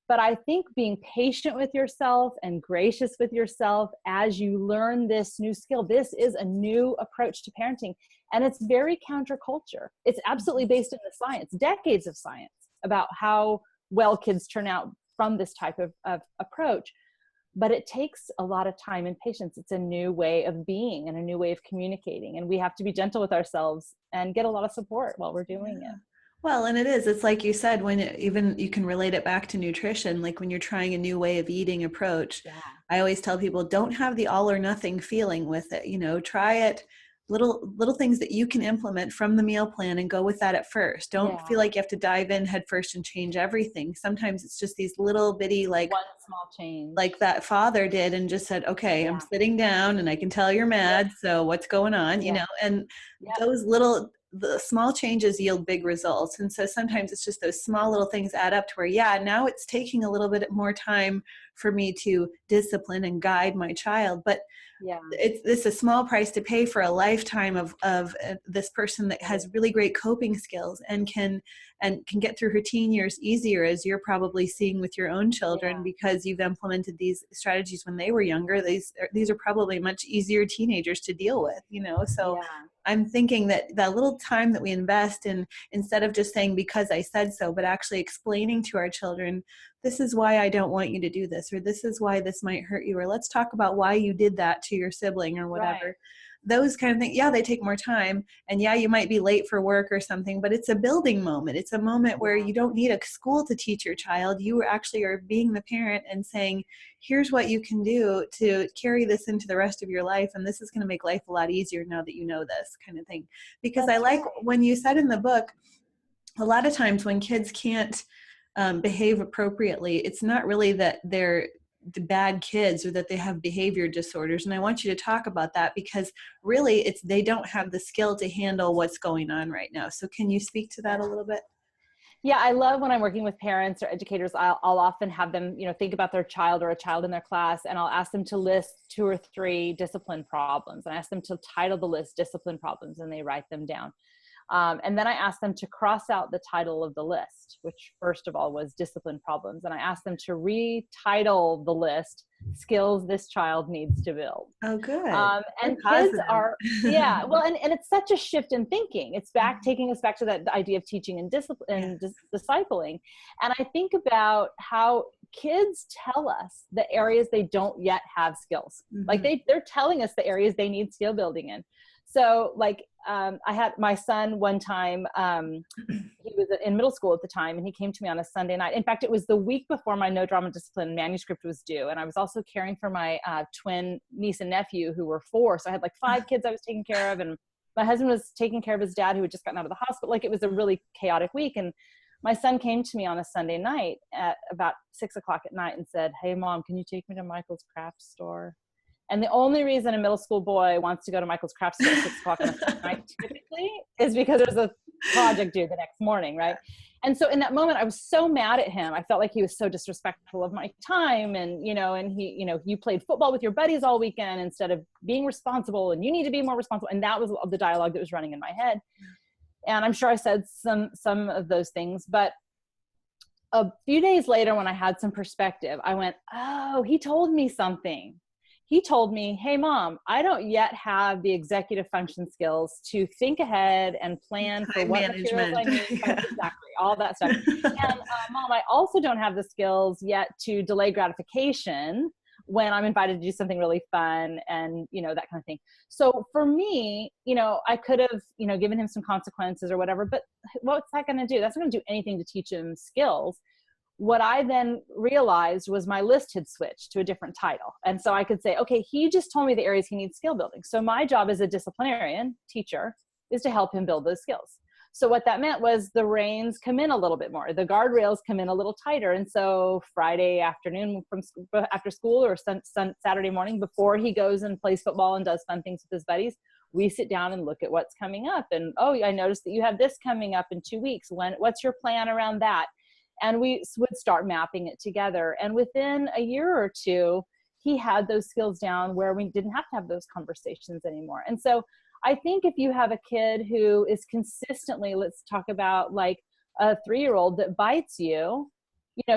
But I think being patient with yourself and gracious with yourself as you learn this new skill, this is a new approach to parenting. And it's very counterculture. It's absolutely based in the science, decades of science about how well kids turn out from this type of approach. But it takes a lot of time and patience. It's a new way of being and a new way of communicating. And we have to be gentle with ourselves and get a lot of support while we're doing it. Well, and it's like you said, even you can relate it back to nutrition, like when you're trying a new way of eating approach, I always tell people, don't have the all or nothing feeling with it. Try it, little things that you can implement from the meal plan and go with that at first. Don't feel like you have to dive in head first and change everything. Sometimes it's just these little bitty, like one small change, like that father did, and just said, okay, I'm sitting down and I can tell you're mad. So what's going on, and those little the small changes yield big results. And so sometimes it's just those small little things add up to where, yeah, now it's taking a little bit more time for me to discipline and guide my child. But Yeah. it's a small price to pay for a lifetime of this person that has really great coping skills and can get through her teen years easier, as you're probably seeing with your own children, because you've implemented these strategies when they were younger. These are probably much easier teenagers to deal with, so I'm thinking that that little time that we invest in, instead of just saying because I said so, but actually explaining to our children, this is why I don't want you to do this, or this is why this might hurt you, or let's talk about why you did that to your sibling or whatever. Right. Those kind of things, they take more time. And you might be late for work or something, but it's a building moment. It's a moment where you don't need a school to teach your child. You actually are being the parent and saying, here's what you can do to carry this into the rest of your life. And this is going to make life a lot easier now that you know this kind of thing. Because I like when you said in the book, a lot of times when kids can't behave appropriately, it's not really that they're the bad kids or that they have behavior disorders. And I want you to talk about that, because really they don't have the skill to handle what's going on right now. So can you speak to that a little bit? Yeah, I love when I'm working with parents or educators, I'll often have them, think about their child or a child in their class, and I'll ask them to list 2 or 3 discipline problems, and I ask them to title the list discipline problems, and they write them down. And then I asked them to cross out the title of the list, which first of all was discipline problems. And I asked them to retitle the list, skills this child needs to build. Oh, good. And kids are, well, and it's such a shift in thinking. It's taking us back to that idea of teaching and discipline and discipling. And I think about how kids tell us the areas they don't yet have skills. Mm-hmm. Like they're telling us the areas they need skill building in. So I had my son one time, he was in middle school at the time, and he came to me on a Sunday night. In fact, it was the week before my No Drama Discipline manuscript was due. And I was also caring for my twin niece and nephew who were 4. So I had 5 kids I was taking care of. And my husband was taking care of his dad who had just gotten out of the hospital. It was a really chaotic week. And my son came to me on a Sunday night at about 6 o'clock at night and said, "Hey Mom, can you take me to Michael's craft store?" And the only reason a middle school boy wants to go to Michael's craft store at 6 o'clock on a night typically is because there's a project due the next morning, right? And so in that moment, I was so mad at him. I felt like he was so disrespectful of my time. And, and he, you played football with your buddies all weekend instead of being responsible, and you need to be more responsible. And that was the dialogue that was running in my head. And I'm sure I said some of those things, but a few days later, when I had some perspective, I went, oh, he told me something. He told me, "Hey Mom, I don't yet have the executive function skills to think ahead and plan for what materials I need." Exactly, all that stuff. And Mom, I also don't have the skills yet to delay gratification when I'm invited to do something really fun and, that kind of thing. So for me, I could have, given him some consequences or whatever, but what's that going to do? That's not going to do anything to teach him skills. What I then realized was my list had switched to a different title. And so I could say, okay, he just told me the areas he needs skill building. So my job as a disciplinarian teacher is to help him build those skills. So what that meant was the reins come in a little bit more. The guardrails come in a little tighter. And so Friday afternoon after school or Saturday morning before he goes and plays football and does fun things with his buddies, we sit down and look at what's coming up. And, oh, I noticed that you have this coming up in 2 weeks. What's your plan around that? And we would start mapping it together. And within a year or 2, he had those skills down where we didn't have to have those conversations anymore. And so I think if you have a kid who is consistently, let's talk about a 3-year-old that bites you,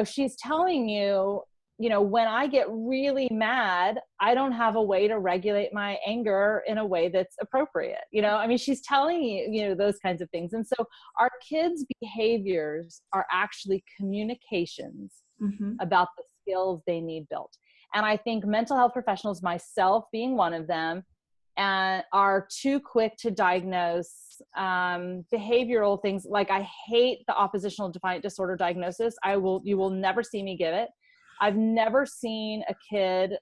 she's telling you, when I get really mad, I don't have a way to regulate my anger in a way that's appropriate. She's telling you, those kinds of things. And so our kids' behaviors are actually communications about the skills they need built. And I think mental health professionals, myself being one of them, are too quick to diagnose behavioral things. I hate the oppositional defiant disorder diagnosis. You will never see me give it. I've never seen a kid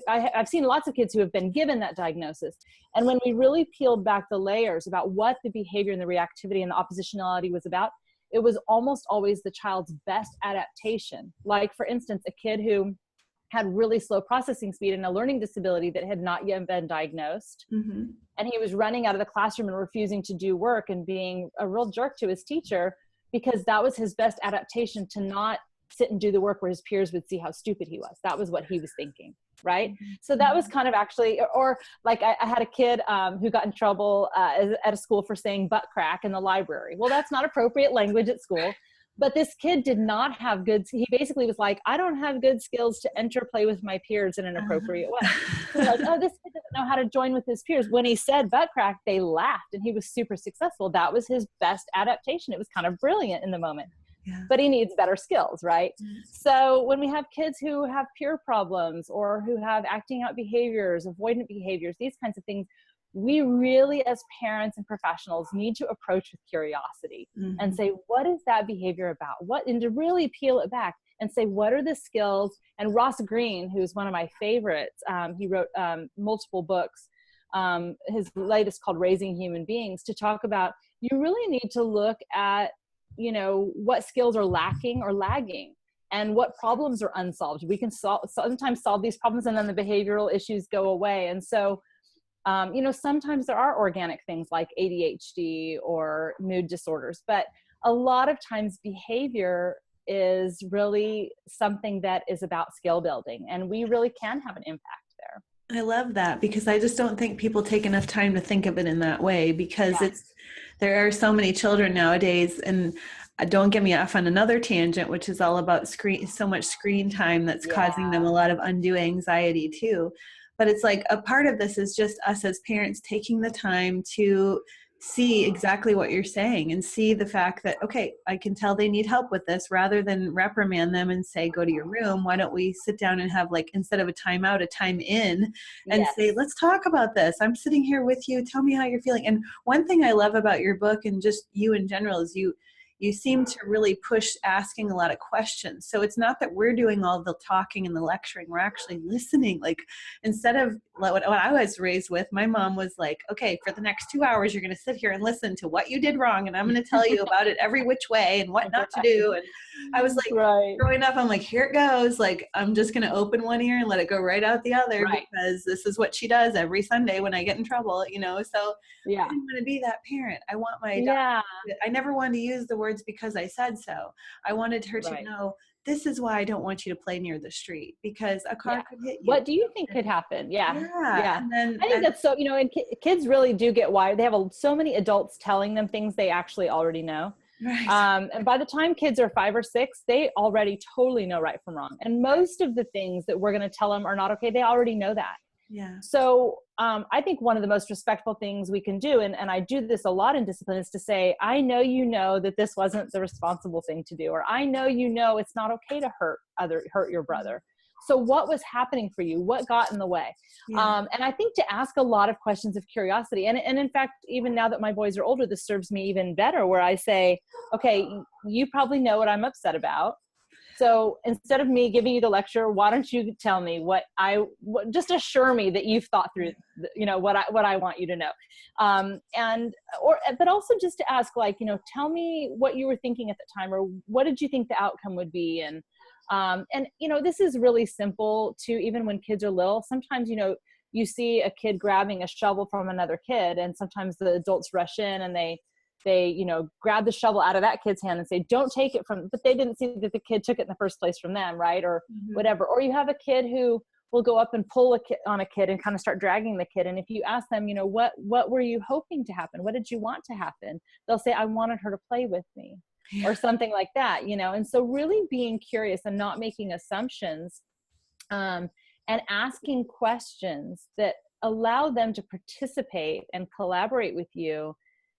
I've seen lots of kids who have been given that diagnosis. And when we really peeled back the layers about what the behavior and the reactivity and the oppositionality was about, it was almost always the child's best adaptation. For instance, a kid who had really slow processing speed and a learning disability that had not yet been diagnosed. Mm-hmm. And he was running out of the classroom and refusing to do work and being a real jerk to his teacher, because that was his best adaptation, to not sit and do the work where his peers would see how stupid he was. That was what he was thinking. Right. So that was kind of actually, or like I had a kid who got in trouble at a school for saying butt crack in the library. Well, that's not appropriate language at school. But this kid did not have good, he basically was like, I don't have good skills to interplay with my peers in an appropriate way. So like, oh, this kid doesn't know how to join with his peers. When he said butt crack, they laughed, and he was super successful. That was his best adaptation. It was kind of brilliant in the moment. Yeah. But he needs better skills, right? So when we have kids who have peer problems or who have acting out behaviors, avoidant behaviors, these kinds of things, we really, as parents and professionals, need to approach with curiosity and say, what is that behavior about? And to really peel it back and say, what are the skills? And Ross Greene, who's one of my favorites, he wrote multiple books. His latest called Raising Human Beings, to talk about, you really need to look at, what skills are lacking or lagging, and what problems are unsolved. We can sometimes solve these problems, and then the behavioral issues go away. And so, sometimes there are organic things like ADHD or mood disorders, but a lot of times behavior is really something that is about skill building, and we really can have an impact there. I love that, because I just don't think people take enough time to think of it in that way, because there are so many children nowadays, and don't get me off on another tangent, which is all about so much screen time that's causing them a lot of undue anxiety too. But it's like a part of this is just us as parents taking the time to see exactly what you're saying and see the fact that, okay, I can tell they need help with this, rather than reprimand them and say, go to your room. Why don't we sit down and have, like, instead of a time out, a time in, and say, let's talk about this. I'm sitting here with you. Tell me how you're feeling. And one thing I love about your book, and just you in general, is you seem to really push asking a lot of questions. So it's not that we're doing all the talking and the lecturing, we're actually listening. Like, instead of what I was raised with, my mom was like, okay, for the next 2 hours, you're going to sit here and listen to what you did wrong, and I'm going to tell you about it every which way and what not to do. And I was like, growing up, I'm like, here it goes. Like, I'm just going to open one ear and let it go right out the other, because this is what she does every Sunday when I get in trouble, so I didn't want to be that parent. I want my daughter, I never wanted to use the words because I said so. I wanted her to know, this is why I don't want you to play near the street, because a car could hit you. What do you think could happen? Yeah. And then, I think that's so, and kids really do get wired. They have so many adults telling them things they actually already know. Right. And by the time kids are 5 or 6, they already totally know right from wrong. And most of the things that we're going to tell them are not okay. They already know that. Yeah. So I think one of the most respectful things we can do, and I do this a lot in discipline, is to say, I know you know that this wasn't the responsible thing to do, or I know it's not okay to hurt your brother. So what was happening for you? What got in the way? Yeah. And I think to ask a lot of questions of curiosity, and in fact, even now that my boys are older, this serves me even better, where I say, okay, you probably know what I'm upset about. So instead of me giving you the lecture, why don't you tell me just assure me that you've thought through, what I want you to know. But also just to ask, like, tell me what you were thinking at the time, or what did you think the outcome would be? And this is really simple too, even when kids are little. Sometimes, you see a kid grabbing a shovel from another kid, and sometimes the adults rush in and they grab the shovel out of that kid's hand and say, don't take it but they didn't see that the kid took it in the first place from them, right? Or whatever. Or you have a kid who will go up and pull on a kid and kind of start dragging the kid. And if you ask them, what were you hoping to happen? What did you want to happen? They'll say, I wanted her to play with me, or something like that, And so really being curious and not making assumptions, and asking questions that allow them to participate and collaborate with you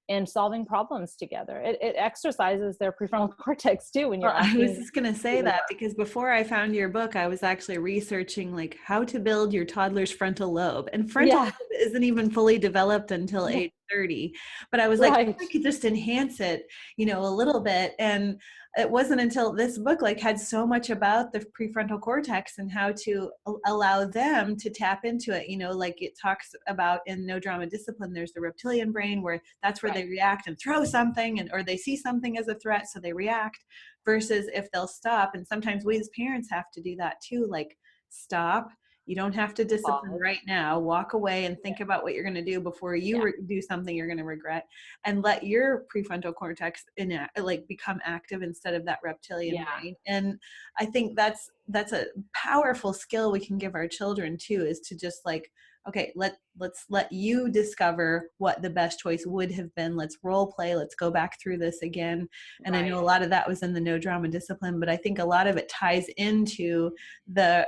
in solving problems together. It exercises their prefrontal cortex too. When you're I was just going to say that, because before I found your book, I was actually researching, like, how to build your toddler's frontal lobe, and frontal lobe isn't even fully developed until age 30. But I was like, I could just enhance it, a little bit. And it wasn't until this book, like, had so much about the prefrontal cortex and how to allow them to tap into it. Like it talks about in No Drama Discipline, there's the reptilian brain, where that's where they react and throw something, or they see something as a threat, so they react, versus if they'll stop. And sometimes we as parents have to do that too, like stop. You don't have to discipline Pause. right now. Walk away and think about what you're going to do before you do something you're going to regret, and let your prefrontal cortex become active instead of that reptilian brain. And I think that's a powerful skill we can give our children too, is to just like, okay, let's let you discover what the best choice would have been. Let's role play. Let's go back through this again. And I know a lot of that was in the no drama discipline, but I think a lot of it ties into the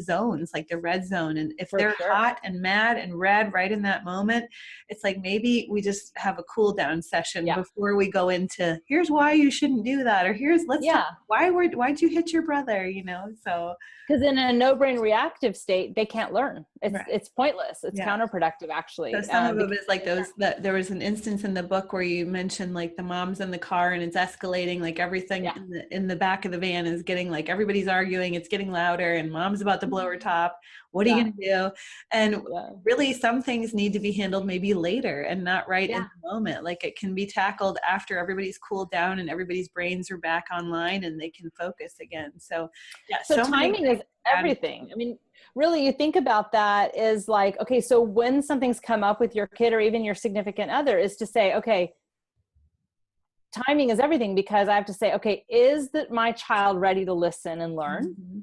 zones, like the red zone. And if they're hot and mad and red right in that moment, it's like, maybe we just have a cool down session before we go into, here's why you shouldn't do that, or let's talk, why'd you hit your brother, so. Because in a no brain reactive state, they can't learn. It's pointless. It's counterproductive, actually. So some of it is like that there was an instance in the book where you mentioned like the mom's in the car and it's escalating, like everything in the back of the van is getting, like, everybody's arguing, it's getting louder, and mom's about to blow her top. What are you going to do? And really, some things need to be handled maybe later and not right in the moment. Like, it can be tackled after everybody's cooled down and everybody's brains are back online and they can focus again. So so timing is everything. I mean, really, you think about that is like, okay, so when something's come up with your kid or even your significant other, is to say, okay, timing is everything, because I have to say, okay, is that my child ready to listen and learn? Mm-hmm.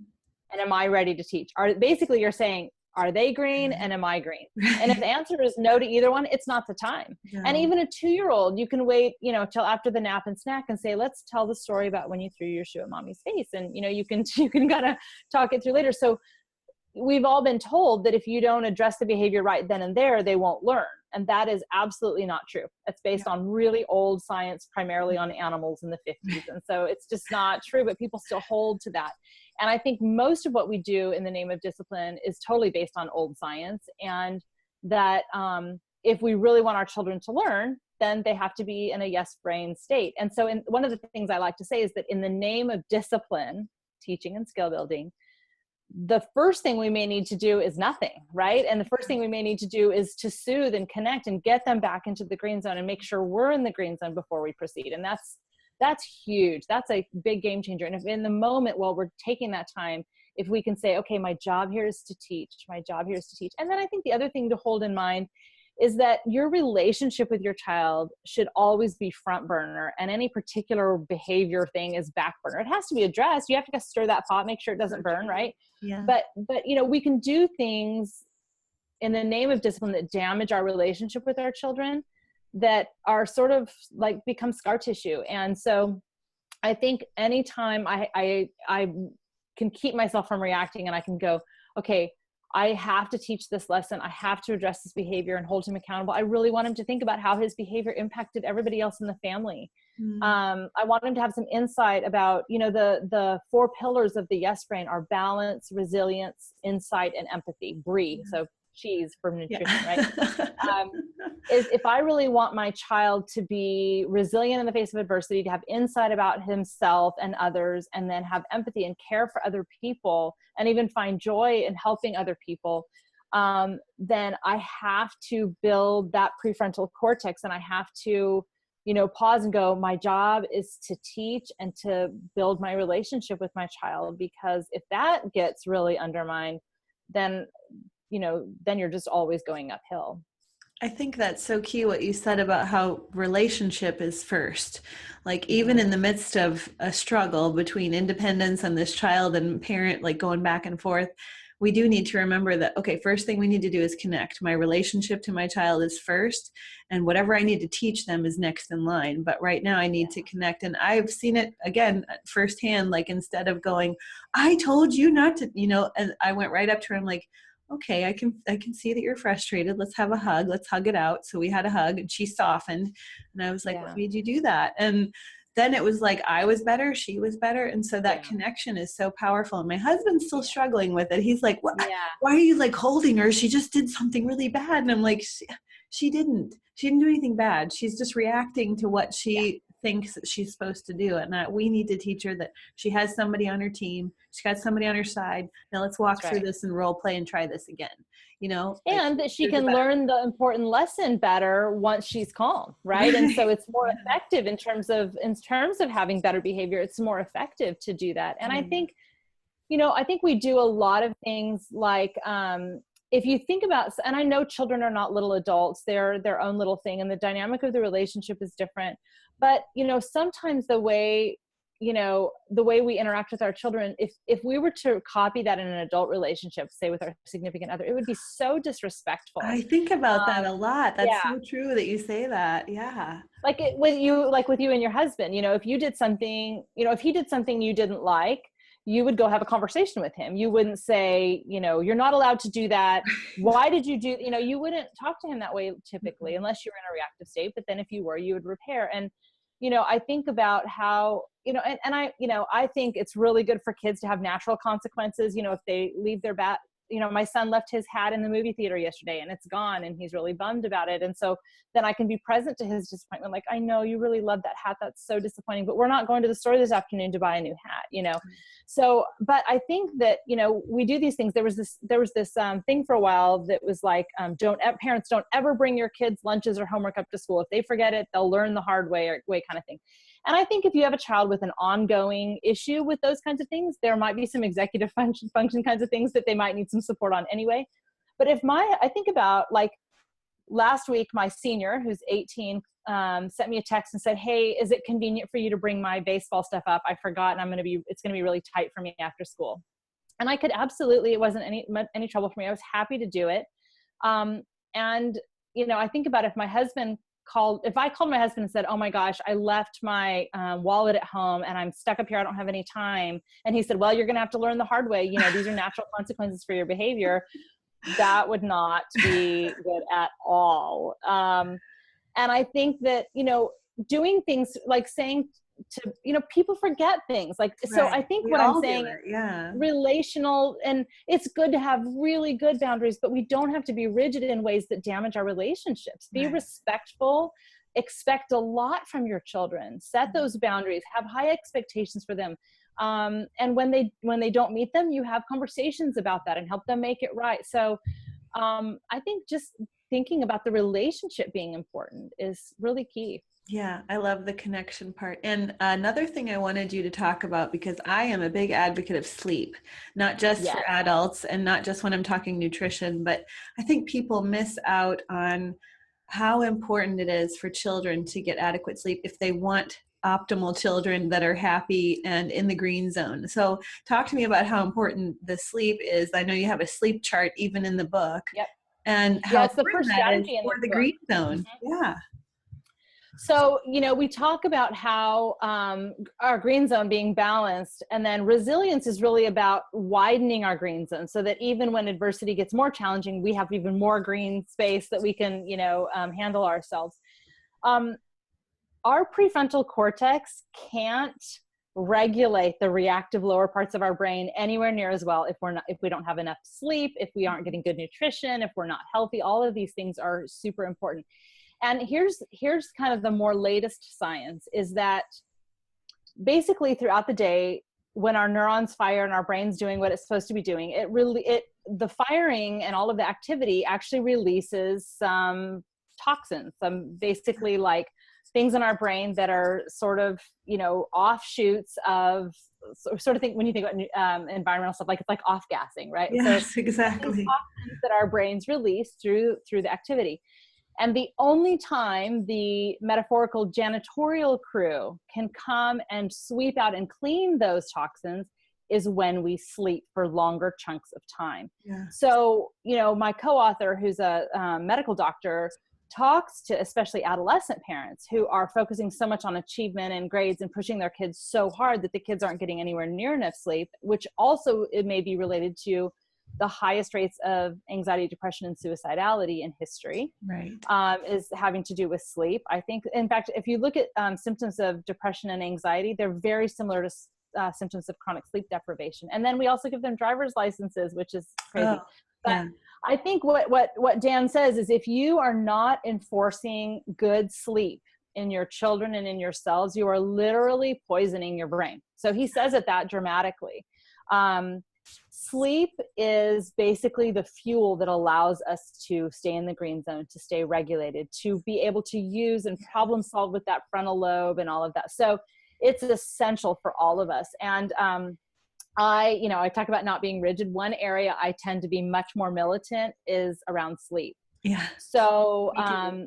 And am I ready to teach? Basically you're saying, are they green and am I green? And if the answer is no to either one, it's not the time. No. And even a 2-year-old, you can wait, till after the nap and snack and say, let's tell the story about when you threw your shoe at mommy's face. And, you can kind of talk it through later. So we've all been told that if you don't address the behavior right then and there, they won't learn. And that is absolutely not true. It's based on really old science, primarily on animals in the 50s. And so it's just not true, but people still hold to that. And I think most of what we do in the name of discipline is totally based on old science. And that if we really want our children to learn, then they have to be in a yes brain state. And so one of the things I like to say is that in the name of discipline, teaching and skill building, the first thing we may need to do is nothing, right? And the first thing we may need to do is to soothe and connect and get them back into the green zone and make sure we're in the green zone before we proceed. And that's huge. That's a big game changer. And if in the moment, while we're taking that time, if we can say, okay, my job here is to teach, my job here is to teach. And then I think the other thing to hold in mind is that your relationship with your child should always be front burner, and any particular behavior thing is back burner. It has to be addressed. You have to stir that pot, make sure it doesn't burn, right? Yeah. But we can do things in the name of discipline that damage our relationship with our children, that are sort of like become scar tissue. And so I think anytime I can keep myself from reacting, and I can go, okay, I have to teach this lesson. I have to address this behavior and hold him accountable. I really want him to think about how his behavior impacted everybody else in the family. I want him to have some insight about, the 4 pillars of the yes brain are balance, resilience, insight, and empathy. BRE. So cheese for nutrition, right? Is if I really want my child to be resilient in the face of adversity, to have insight about himself and others, and then have empathy and care for other people, and even find joy in helping other people, then I have to build that prefrontal cortex, and I have to, pause and go, my job is to teach and to build my relationship with my child, because if that gets really undermined, then you're just always going uphill. I think that's so key what you said about how relationship is first. Like, even in the midst of a struggle between independence and this child and parent, like going back and forth, we do need to remember that, okay, first thing we need to do is connect. My relationship to my child is first, and whatever I need to teach them is next in line. But right now I need to connect. And I've seen it again firsthand, like, instead of going, I told you not to, and I went right up to her. I'm like, okay, I can see that you're frustrated. Let's have a hug. Let's hug it out. So we had a hug, and she softened, and I was like, what made you do that? And then it was like, I was better, she was better. And so that connection is so powerful. And my husband's still struggling with it. He's like, what? Why are you like holding her? She just did something really bad. And I'm like, she didn't do anything bad. She's just reacting to what she thinks that she's supposed to do. And we need to teach her that she has somebody on her team. She's got somebody on her side. Now let's walk through this and role play and try this again, and that she can learn the important lesson better once she's calm. Right. And so it's more effective in terms of having better behavior. It's more effective to do that. And I think I think we do a lot of things like, if you think about, and I know children are not little adults, they're their own little thing, and the dynamic of the relationship is different. But, sometimes the way we interact with our children, if we were to copy that in an adult relationship, say with our significant other, it would be so disrespectful. I think about that a lot. That's Yeah. so true that you say that. Yeah. Like with you and your husband, if you did something, if he did something you didn't like, you would go have a conversation with him. You wouldn't say, you're not allowed to do that. Why did you do, you wouldn't talk to him that way typically, unless you're in a reactive state. But then if you were, you would repair. And, I think about how, I think it's really good for kids to have natural consequences. If they leave their my son left his hat in the movie theater yesterday and it's gone and he's really bummed about it. And so then I can be present to his disappointment. Like, I know you really love that hat. That's so disappointing, but we're not going to the store this afternoon to buy a new hat, So, but I think that, we do these things. There was this thing for a while that was like, parents don't ever bring your kids lunches or homework up to school. If they forget it, they'll learn the hard way kind of thing. And I think if you have a child with an ongoing issue with those kinds of things, there might be some executive function kinds of things that they might need some support on anyway. But I think about, like, last week, my senior, who's 18, sent me a text and said, "Hey, is it convenient for you to bring my baseball stuff up? I forgot, and it's going to be really tight for me after school." And I could absolutely, it wasn't any trouble for me. I was happy to do it. And, I think about if I called my husband and said, "Oh my gosh, I left my wallet at home and I'm stuck up here. I don't have any time." And he said, "Well, you're going to have to learn the hard way. These are natural consequences for your behavior." That would not be good at all. And I think that, doing things like saying to, people forget things like, so Right. I think We what all I'm do saying, it. Yeah. relational, and it's good to have really good boundaries, but we don't have to be rigid in ways that damage our relationships. Be Right. respectful, expect a lot from your children, set those boundaries, have high expectations for them. And when they don't meet them, you have conversations about that and help them make it right. So I think just thinking about the relationship being important is really key. Yeah, I love the connection part. And another thing I wanted you to talk about, because I am a big advocate of sleep, not just for adults and not just when I'm talking nutrition, but I think people miss out on how important it is for children to get adequate sleep if they want optimal children that are happy and in the green zone. So talk to me about how important the sleep is. I know you have a sleep chart even in the book. Yep. And how it's the important first that is strategy in for the book. green zone. Mm-hmm. Yeah. So, we talk about how our green zone being balanced, and then resilience is really about widening our green zone so that even when adversity gets more challenging, we have even more green space that we can, handle ourselves. Our prefrontal cortex can't regulate the reactive lower parts of our brain anywhere near as well if we don't have enough sleep, if we aren't getting good nutrition, if we're not healthy. All of these things are super important. And here's kind of the more latest science is that basically throughout the day, when our neurons fire and our brain's doing what it's supposed to be doing, the firing and all of the activity actually releases some toxins, some basically like things in our brain that are sort of, offshoots of sort of thing when you think about environmental stuff, like it's like off-gassing, right? Yes, so exactly. These toxins that our brains release through the activity. And the only time the metaphorical janitorial crew can come and sweep out and clean those toxins is when we sleep for longer chunks of time. Yeah. So, my co-author, who's a medical doctor, talks to especially adolescent parents who are focusing so much on achievement and grades and pushing their kids so hard that the kids aren't getting anywhere near enough sleep, which also it may be related to the highest rates of anxiety, depression, and suicidality in history, right, is having to do with sleep. I think, in fact, if you look at symptoms of depression and anxiety, they're very similar to symptoms of chronic sleep deprivation. And then we also give them driver's licenses, which is crazy. Oh, yeah. But I think what Dan says is if you are not enforcing good sleep in your children and in yourselves, you are literally poisoning your brain. So he says it that dramatically. Sleep is basically the fuel that allows us to stay in the green zone, to stay regulated, to be able to use and problem solve with that frontal lobe and all of that. So it's essential for all of us. And I talk about not being rigid. One area I tend to be much more militant is around sleep. Yeah. So my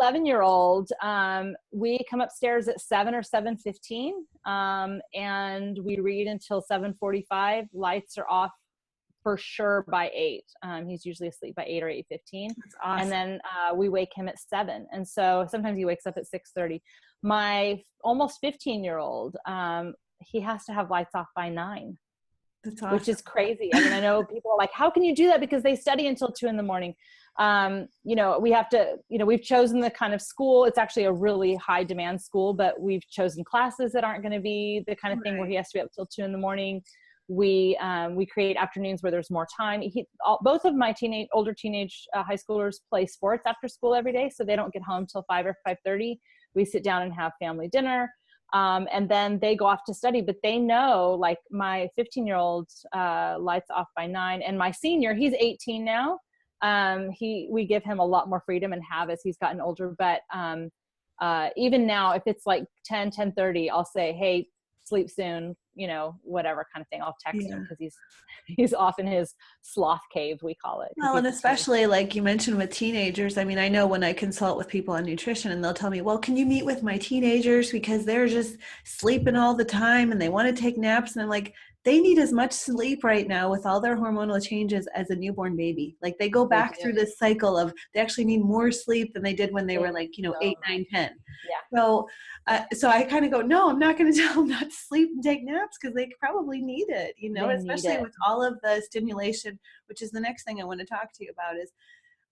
11-year-old, we come upstairs at 7 or 7:15, and we read until 7:45. Lights are off for sure by 8. He's usually asleep by 8 or 8:15. That's awesome. And then we wake him at 7. And so sometimes he wakes up at 6:30. My almost 15-year-old, he has to have lights off by 9. That's awesome. Which is crazy. I mean, I know people are like, how can you do that? Because they study until 2 a.m. We have to, we've chosen the kind of school. It's actually a really high demand school, but we've chosen classes that aren't going to be the kind of thing where he has to be up till 2 a.m. We create afternoons where there's more time. Both of my older teenage high schoolers play sports after school every day. So they don't get home till 5 or 5:30. We sit down and have family dinner. And then they go off to study, but they know, like my 15-year-old lights off by 9, and my senior, he's 18 now. We give him a lot more freedom and have as he's gotten older. But even now, if it's like 10:30, I'll say, hey, sleep soon, whatever kind of thing. I'll text him because he's off in his sloth cave, we call it. Well, and especially like you mentioned with teenagers, I mean, I know when I consult with people on nutrition and they'll tell me, well, can you meet with my teenagers because they're just sleeping all the time and they want to take naps? And I'm like, they need as much sleep right now with all their hormonal changes as a newborn baby. Like they go back through this cycle of they actually need more sleep than they did when they were like, 8, 9, 10. Yeah. So I kind of go, no, I'm not going to tell them not to sleep and take naps because they probably need it, especially with all of the stimulation, which is the next thing I want to talk to you about is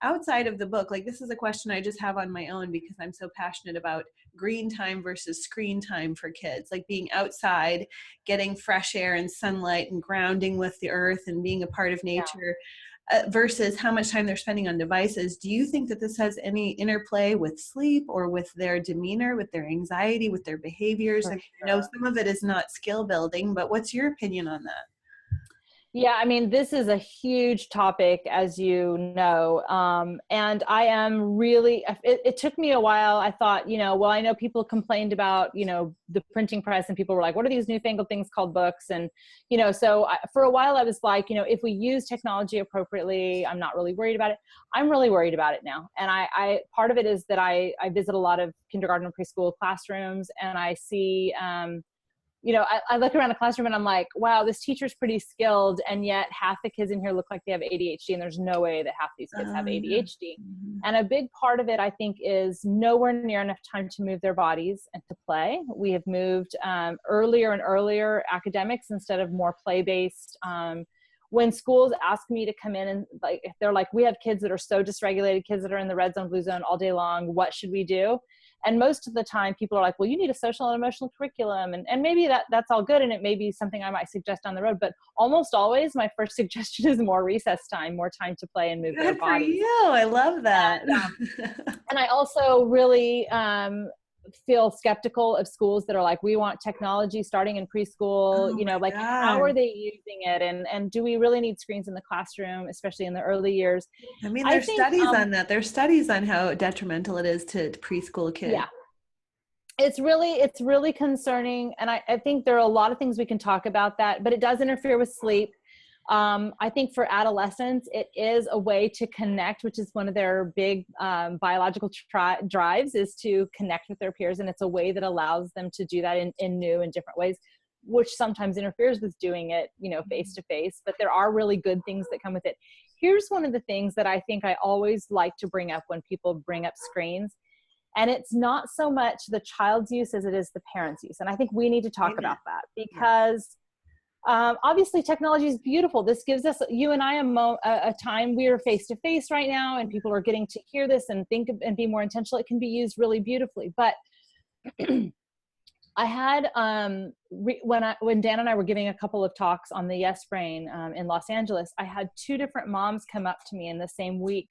outside of the book. Like this is a question I just have on my own because I'm so passionate about green time versus screen time for kids, like being outside, getting fresh air and sunlight and grounding with the earth and being a part of nature. Versus how much time they're spending on devices. Do you think that this has any interplay with sleep or with their demeanor, with their anxiety, with their behaviors? I know some of it is not skill building, but what's your opinion on that? Yeah, I mean, this is a huge topic, as you know, and I am really, it took me a while. I thought, I know people complained about, the printing press and people were like, what are these newfangled things called books? And, for a while I was like, if we use technology appropriately, I'm not really worried about it. I'm really worried about it now. And I part of it is that I visit a lot of kindergarten and preschool classrooms and I see, I look around the classroom and I'm like, wow, this teacher's pretty skilled. And yet half the kids in here look like they have ADHD and there's no way that half these kids have ADHD. And a big part of it, I think, is nowhere near enough time to move their bodies and to play. We have moved earlier and earlier academics instead of more play-based. When schools ask me to come in and they're like, we have kids that are so dysregulated, kids that are in the red zone, blue zone all day long. What should we do? And most of the time people are like, well, you need a social and emotional curriculum. And maybe that's all good. And it may be something I might suggest down the road, but almost always my first suggestion is more recess time, more time to play and move their bodies. Good for you. I love that. And I also really feel skeptical of schools that are like, we want technology starting in preschool, how are they using it? And do we really need screens in the classroom, especially in the early years? I mean, there's studies on that. There's studies on how detrimental it is to preschool kids. Yeah. It's really concerning. And I think there are a lot of things we can talk about that, but it does interfere with sleep. I think for adolescents, it is a way to connect, which is one of their big biological drives is to connect with their peers. And it's a way that allows them to do that in new and different ways, which sometimes interferes with doing it, face to face. But there are really good things that come with it. Here's one of the things that I think I always like to bring up when people bring up screens. And it's not so much the child's use as it is the parent's use. And I think we need to talk about that because obviously technology is beautiful. This gives us, you and I, a time we are face to face right now and people are getting to hear this and think and be more intentional. It can be used really beautifully. But I had, when Dan and I were giving a couple of talks on the Yes Brain in Los Angeles, I had 2 different moms come up to me in the same week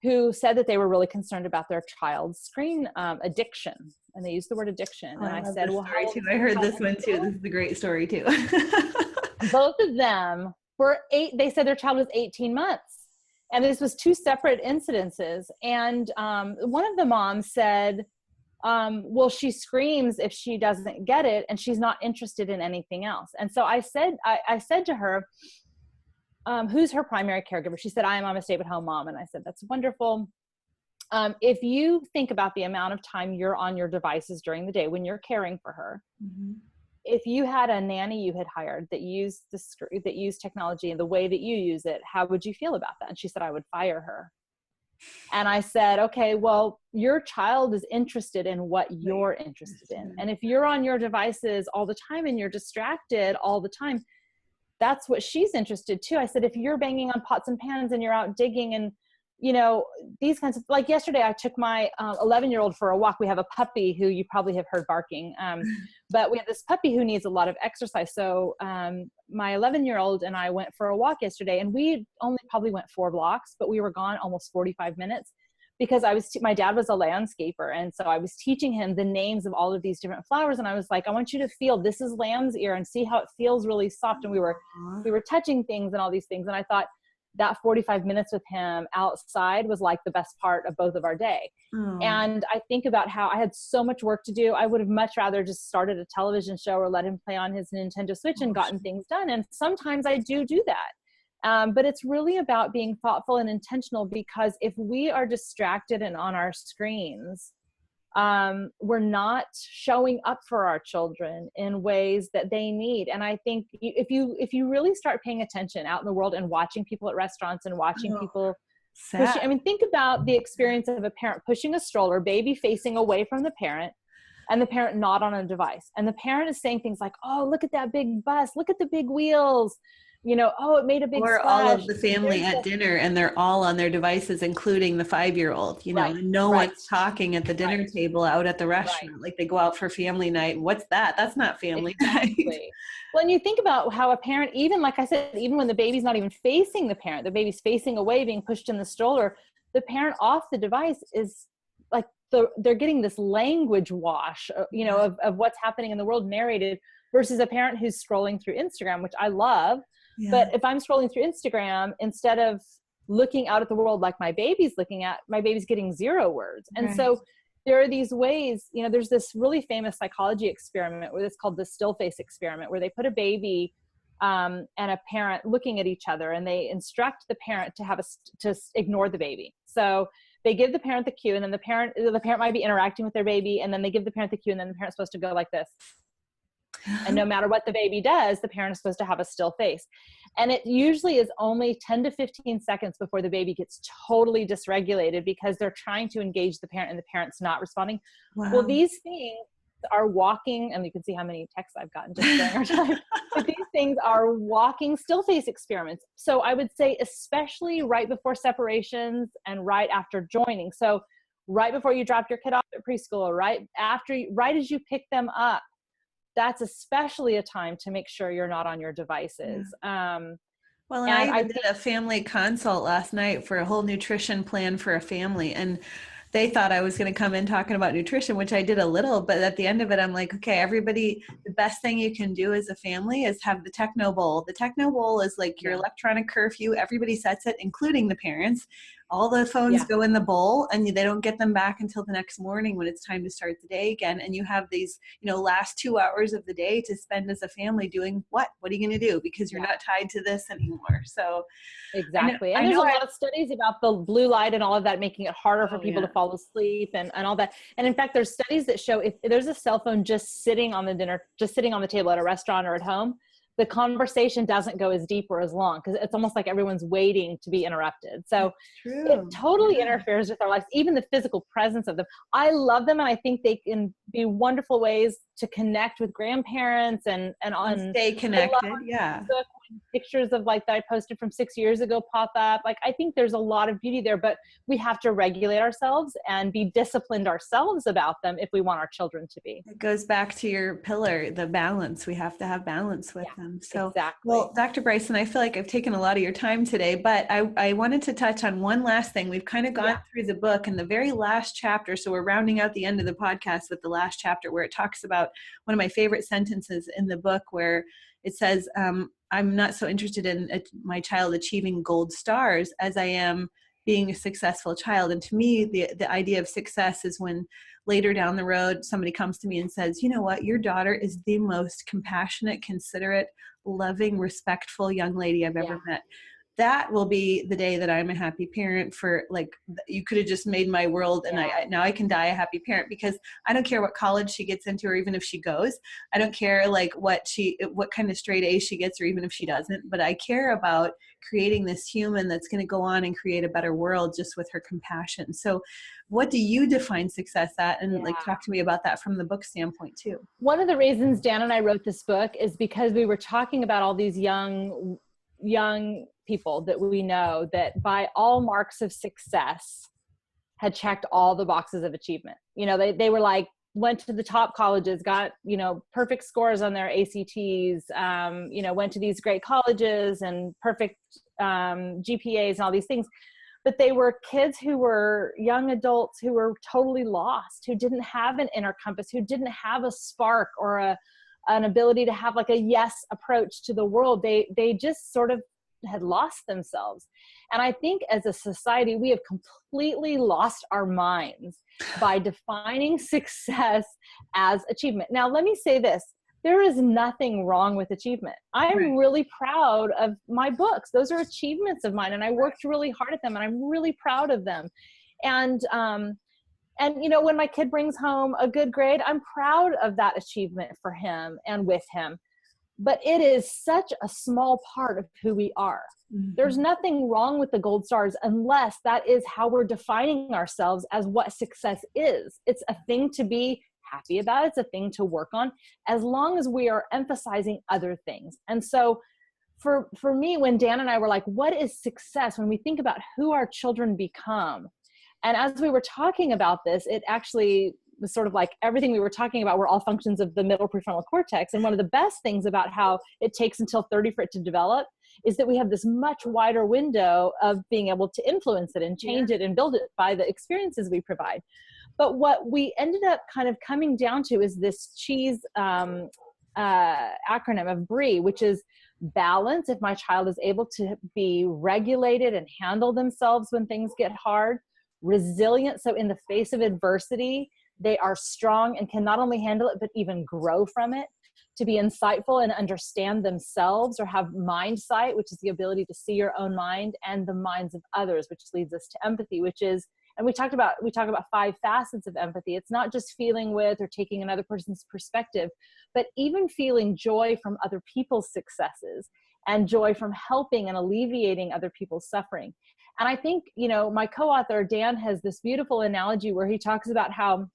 who said that they were really concerned about their child's screen addiction. And they used the word addiction. And I said, well, I heard this one too. This is a great story too. Both of them they said their child was 18 months. And this was 2 separate incidences. And one of the moms said, Well, she screams if she doesn't get it, and she's not interested in anything else. And so I said to her, who's her primary caregiver? She said, I'm a stay-at-home mom. And I said, that's wonderful. If you think about the amount of time you're on your devices during the day when you're caring for her, Mm-hmm. if you had a nanny you had hired that used technology in the way that you use it, how would you feel about that? And she said, I would fire her. And I said, okay, well, your child is interested in what you're interested in. And if you're on your devices all the time and you're distracted all the time, that's what she's interested too. I said, if you're banging on pots and pans and you're out digging and, you know, these kinds of, like yesterday, I took my 11-year-old for a walk. We have a puppy who you probably have heard barking, but we have this puppy who needs a lot of exercise. So my 11-year-old and I went for a walk yesterday, and we only probably went 4 blocks, but we were gone almost 45 minutes because my dad was a landscaper. And so I was teaching him the names of all of these different flowers. And I was like, I want you to feel, this is lamb's ear, and see how it feels really soft. And we were touching things and all these things. And I thought, that 45 minutes with him outside was like the best part of both of our day. And I think about how I had so much work to do. I would have much rather just started a television show or let him play on his Nintendo Switch and gotten things done. And sometimes I do that. But it's really about being thoughtful and intentional, because if we are distracted and on our screens, we're not showing up for our children in ways that they need. And I think if you really start paying attention out in the world and watching people at restaurants and watching people pushing, I mean, think about the experience of a parent pushing a stroller, baby facing away from the parent, and the parent not on a device. And the parent is saying things like, oh, look at that big bus, look at the big wheels, you know, oh, it made a big Or splash. all of the family at dinner and they're all on their devices, including the 5-year-old, you know, and no one's talking at the dinner table out at the restaurant. Like they go out for family night. What's that? That's not family night. Well, and you think about how a parent, even like I said, even when the baby's not even facing the parent, the baby's facing away, being pushed in the stroller, the parent off the device is like, they're getting this language wash, you know, of what's happening in the world narrated, versus a parent who's scrolling through Instagram, which I love. Yeah. But if I'm scrolling through Instagram, instead of looking out at the world like my baby's looking at, my baby's getting 0 words. And so there are these ways, you know, there's this really famous psychology experiment where it's called the still face experiment, where they put a baby and a parent looking at each other, and they instruct the parent to ignore the baby. So they give the parent the cue, and then the parent might be interacting with their baby, and then they give the parent the cue, and then the parent's supposed to go like this. And no matter what the baby does, the parent is supposed to have a still face. And it usually is only 10 to 15 seconds before the baby gets totally dysregulated because they're trying to engage the parent and the parent's not responding. Wow. Well, these things are walking, and you can see how many texts I've gotten just during our time, but these things are walking still face experiments. So I would say, especially right before separations and right after joining. So right before you drop your kid off at preschool, right as you pick them up, that's especially a time to make sure you're not on your devices. Well, and I did a family consult last night for a whole nutrition plan for a family. And they thought I was going to come in talking about nutrition, which I did a little, but at the end of it, I'm like, okay, everybody, the best thing you can do as a family is have the Techno Bowl. The Techno Bowl is like your electronic curfew. Everybody sets it, including the parents. All the phones go in the bowl, and they don't get them back until the next morning when it's time to start the day again. And you have these, last 2 hours of the day to spend as a family doing what? What are you going to do? Because you're not tied to this anymore. So exactly. And there's a lot of studies about the blue light and all of that, making it harder for people to fall asleep and all that. And in fact, there's studies that show if there's a cell phone just sitting on the table at a restaurant or at home, the conversation doesn't go as deep or as long, because it's almost like everyone's waiting to be interrupted. So it totally interferes with our lives, even the physical presence of them. I love them, and I think they can be wonderful ways to connect with grandparents and stay connected. Pictures of that I posted from 6 years ago pop up. I think there's a lot of beauty there, but we have to regulate ourselves and be disciplined ourselves about them if we want our children to be. It goes back to your pillar, the balance. We have to have balance with them. So, well, Dr. Bryson, I feel like I've taken a lot of your time today, but I wanted to touch on one last thing. We've kind of gone through the book and the very last chapter. So we're rounding out the end of the podcast with the last chapter, where it talks about one of my favorite sentences in the book, where it says, I'm not so interested in my child achieving gold stars as I am being a successful child. And to me, the idea of success is when later down the road, somebody comes to me and says, you know what, your daughter is the most compassionate, considerate, loving, respectful young lady I've ever met. That will be the day that I'm a happy parent. For like, you could have just made my world, and now I can die a happy parent, because I don't care what college she gets into, or even if she goes. I don't care like what kind of straight A she gets, or even if she doesn't, but I care about creating this human that's going to go on and create a better world just with her compassion. So what do you define success at? And like, talk to me about that from the book standpoint too. One of the reasons Dan and I wrote this book is because we were talking about all these young people that we know that by all marks of success had checked all the boxes of achievement. You know, they were like, went to the top colleges, got, you know, perfect scores on their ACTs, you know, went to these great colleges and perfect GPAs and all these things. But they were kids who were young adults who were totally lost, who didn't have an inner compass, who didn't have a spark or an ability to have like a yes approach to the world. They just sort of had lost themselves. And I think as a society, we have completely lost our minds by defining success as achievement. Now, let me say this. There is nothing wrong with achievement. I'm really proud of my books. Those are achievements of mine, and I worked really hard at them, and I'm really proud of them. And you know, when my kid brings home a good grade, I'm proud of that achievement for him and with him. But it is such a small part of who we are. There's nothing wrong with the gold stars unless that is how we're defining ourselves as what success is. It's a thing to be happy about. It's a thing to work on, as long as we are emphasizing other things. And so for me, when Dan and I were like, what is success? When we think about who our children become, and as we were talking about this, it actually was sort of like everything we were talking about were all functions of the middle prefrontal cortex. And one of the best things about how it takes until 30 for it to develop is that we have this much wider window of being able to influence it and change it and build it by the experiences we provide. But what we ended up kind of coming down to is this CHEESE acronym of BRIE, which is balance. If my child is able to be regulated and handle themselves when things get hard. Resilient, so in the face of adversity, they are strong and can not only handle it, but even grow from it. To be insightful and understand themselves, or have mind sight, which is the ability to see your own mind and the minds of others, which leads us to empathy, which is, and we talk about 5 facets of empathy. It's not just feeling with or taking another person's perspective, but even feeling joy from other people's successes and joy from helping and alleviating other people's suffering. And I think, you know, my co-author, Dan, has this beautiful analogy where he talks about how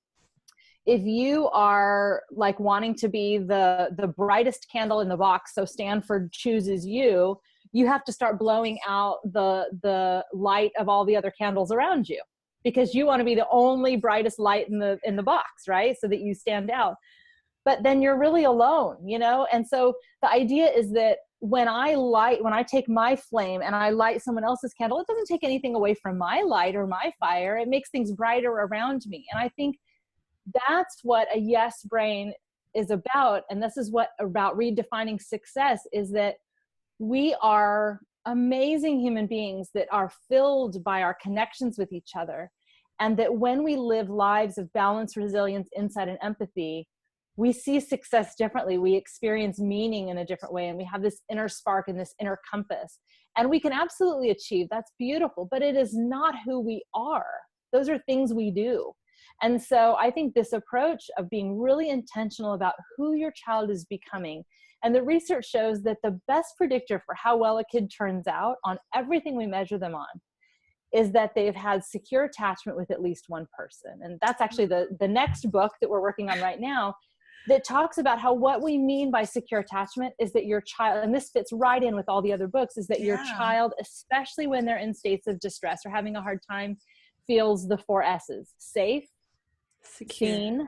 if you are like wanting to be the brightest candle in the box, so Stanford chooses you, you have to start blowing out the light of all the other candles around you, because you want to be the only brightest light in the box, right? So that you stand out. But then you're really alone, you know? And so the idea is that when I take my flame and I light someone else's candle, it doesn't take anything away from my light or my fire. It makes things brighter around me. And I think that's what a yes brain is about. And this is what about redefining success, is that we are amazing human beings that are filled by our connections with each other. And that when we live lives of balance, resilience, insight, and empathy, we see success differently. We experience meaning in a different way. And we have this inner spark and this inner compass. And we can absolutely achieve. That's beautiful. But it is not who we are. Those are things we do. And so I think this approach of being really intentional about who your child is becoming, and the research shows that the best predictor for how well a kid turns out on everything we measure them on is that they've had secure attachment with at least one person. And that's actually the next book that we're working on right now, that talks about how what we mean by secure attachment is that your child, and this fits right in with all the other books, is that your child, especially when they're in states of distress or having a hard time, feels the 4 S's: safe, seen,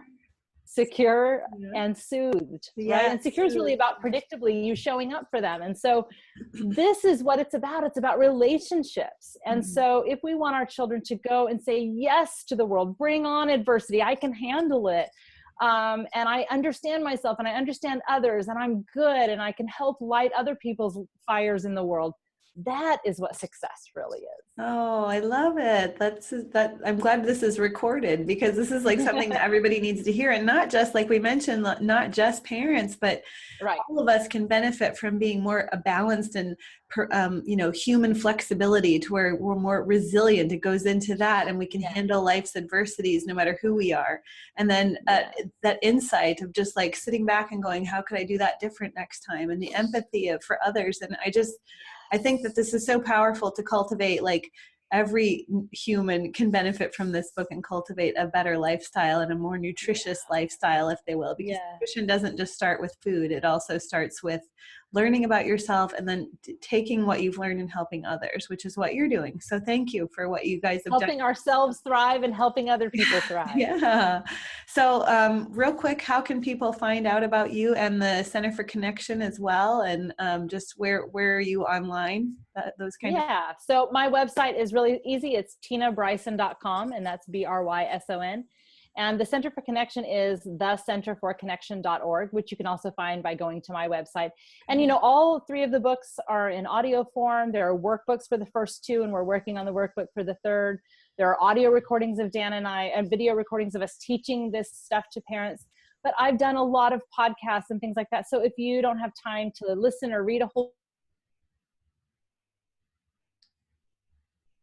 secure, and soothed. Right? And secure is really about predictably you showing up for them. And so this is what it's about. It's about relationships. And so if we want our children to go and say yes to the world, bring on adversity, I can handle it. And I understand myself and I understand others and I'm good and I can help light other people's fires in the world. That is what success really Oh, I love it. I'm glad this is recorded, because this is like something that everybody needs to hear. And not just, like we mentioned, not just parents, but right. all of us can benefit from being more balanced and, human flexibility, to where we're more resilient. It goes into that, and we can handle life's adversities no matter who we are. And then that insight of just like sitting back and going, how could I do that different next time? And the empathy for others. And I think that this is so powerful to cultivate. Like, every human can benefit from this book and cultivate a better lifestyle and a more nutritious lifestyle, if they will, because nutrition doesn't just start with food. It also starts with learning about yourself, and then taking what you've learned and helping others, which is what you're doing. So thank you for what you guys have done. Helping ourselves thrive and helping other people thrive. Yeah. So real quick, how can people find out about you and the Center for Connection as well? And just where are you online? Those kind of. Yeah. So my website is really easy. It's tinabryson.com, and that's Bryson. And the Center for Connection is thecenterforconnection.org, which you can also find by going to my website. And, all 3 of the books are in audio form. There are workbooks for the first 2, and we're working on the workbook for the 3rd. There are audio recordings of Dan and I, and video recordings of us teaching this stuff to parents. But I've done a lot of podcasts and things like that. So if you don't have time to listen or read a whole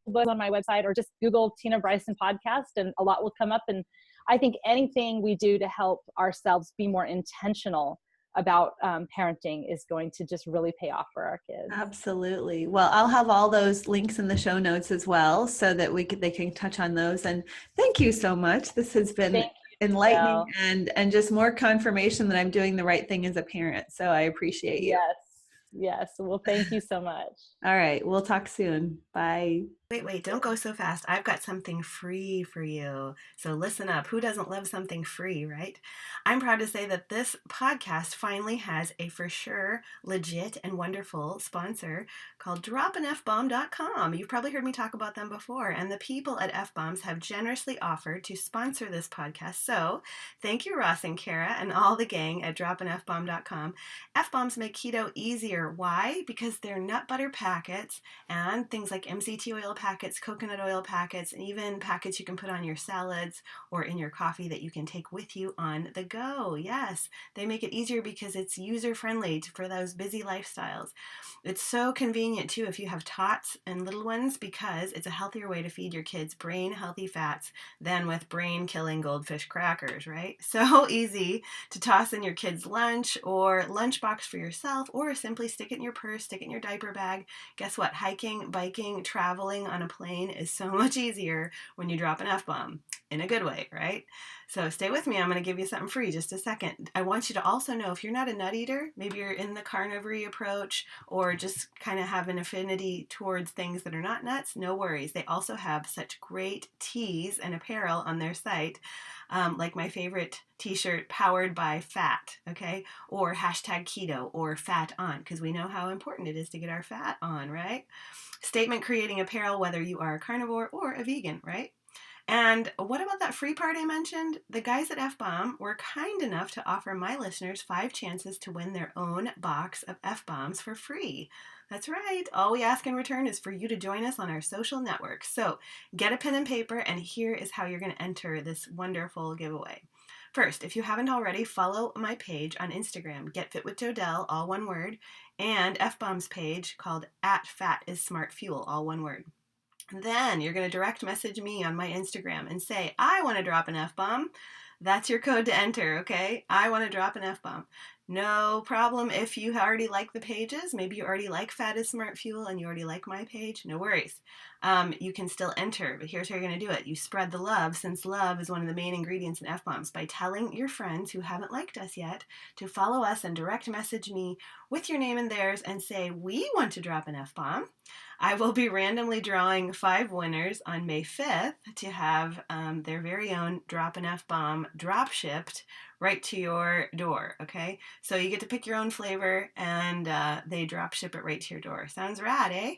book on my website, or just Google Tina Bryson podcast, and a lot will come up. And I think anything we do to help ourselves be more intentional about parenting is going to just really pay off for our kids. Absolutely. Well, I'll have all those links in the show notes as well, so that they can touch on those. And thank you so much. This has been enlightening, and just more confirmation that I'm doing the right thing as a parent. So I appreciate you. Yes. Well, thank you so much. All right. We'll talk soon. Bye. Wait, don't go so fast. I've got something free for you. So listen up. Who doesn't love something free, right? I'm proud to say that this podcast finally has a for sure legit and wonderful sponsor called dropandfbomb.com. You've probably heard me talk about them before, and the people at F-Bombs have generously offered to sponsor this podcast. So thank you, Ross and Kara and all the gang at dropandfbomb.com. F-Bombs make keto easier. Why? Because they're nut butter packets and things like MCT oil packets, coconut oil packets, and even packets you can put on your salads or in your coffee that you can take with you on the go. Yes, they make it easier because it's user-friendly for those busy lifestyles. It's so convenient too if you have tots and little ones, because it's a healthier way to feed your kids brain healthy fats than with brain killing goldfish crackers, right? So easy to toss in your kids' lunch or lunchbox for yourself, or simply stick it in your purse, stick it in your diaper bag. Guess what? Hiking, biking, traveling on a plane is so much easier when you drop an F-bomb, in a good way, right? So stay with me. I'm going to give you something free just a second. I want you to also know, if you're not a nut eater, maybe you're in the carnivore approach, or just kind of have an affinity towards things that are not nuts, no worries. They also have such great teas and apparel on their site, like my favorite t-shirt, powered by fat, okay? Or hashtag keto, or fat on, because we know how important it is to get our fat on, right? Statement creating apparel, whether you are a carnivore or a vegan, right? And what about that free part I mentioned? The guys at F-Bomb were kind enough to offer my listeners 5 chances to win their own box of F-Bombs for free. That's right. All we ask in return is for you to join us on our social networks. So get a pen and paper, and here is how you're going to enter this wonderful giveaway. First, if you haven't already, follow my page on Instagram, Get Fit with Jodelle, all one word, and F-Bomb's page called @FatIsSmartFuel, all one word. Then you're going to direct message me on my Instagram and say, I want to drop an F-bomb. That's your code to enter, okay? I want to drop an F-bomb. No problem if you already like the pages. Maybe you already like Fat is Smart Fuel and you already like my page. No worries. You can still enter, but here's how you're going to do it. You spread the love, since love is one of the main ingredients in F-bombs, by telling your friends who haven't liked us yet to follow us and direct message me with your name and theirs and say, we want to drop an F-bomb. I will be randomly drawing 5 winners on May 5th to have their very own Drop an F-Bomb drop shipped right to your door, okay? So you get to pick your own flavor, and they drop ship it right to your door. Sounds rad, eh?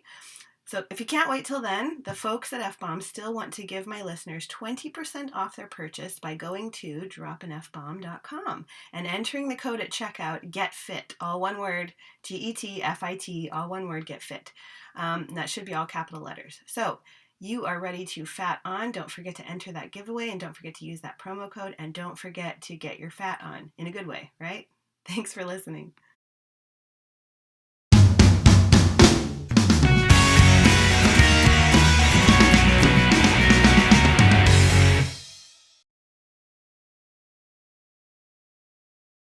So if you can't wait till then, the folks at F-Bomb still want to give my listeners 20% off their purchase by going to dropinfbomb.com and entering the code at checkout, GETFIT, all one word, GETFIT, all one word, GETFIT. That should be all capital letters. So you are ready to fat on. Don't forget to enter that giveaway, and don't forget to use that promo code, and don't forget to get your fat on in a good way, right? Thanks for listening.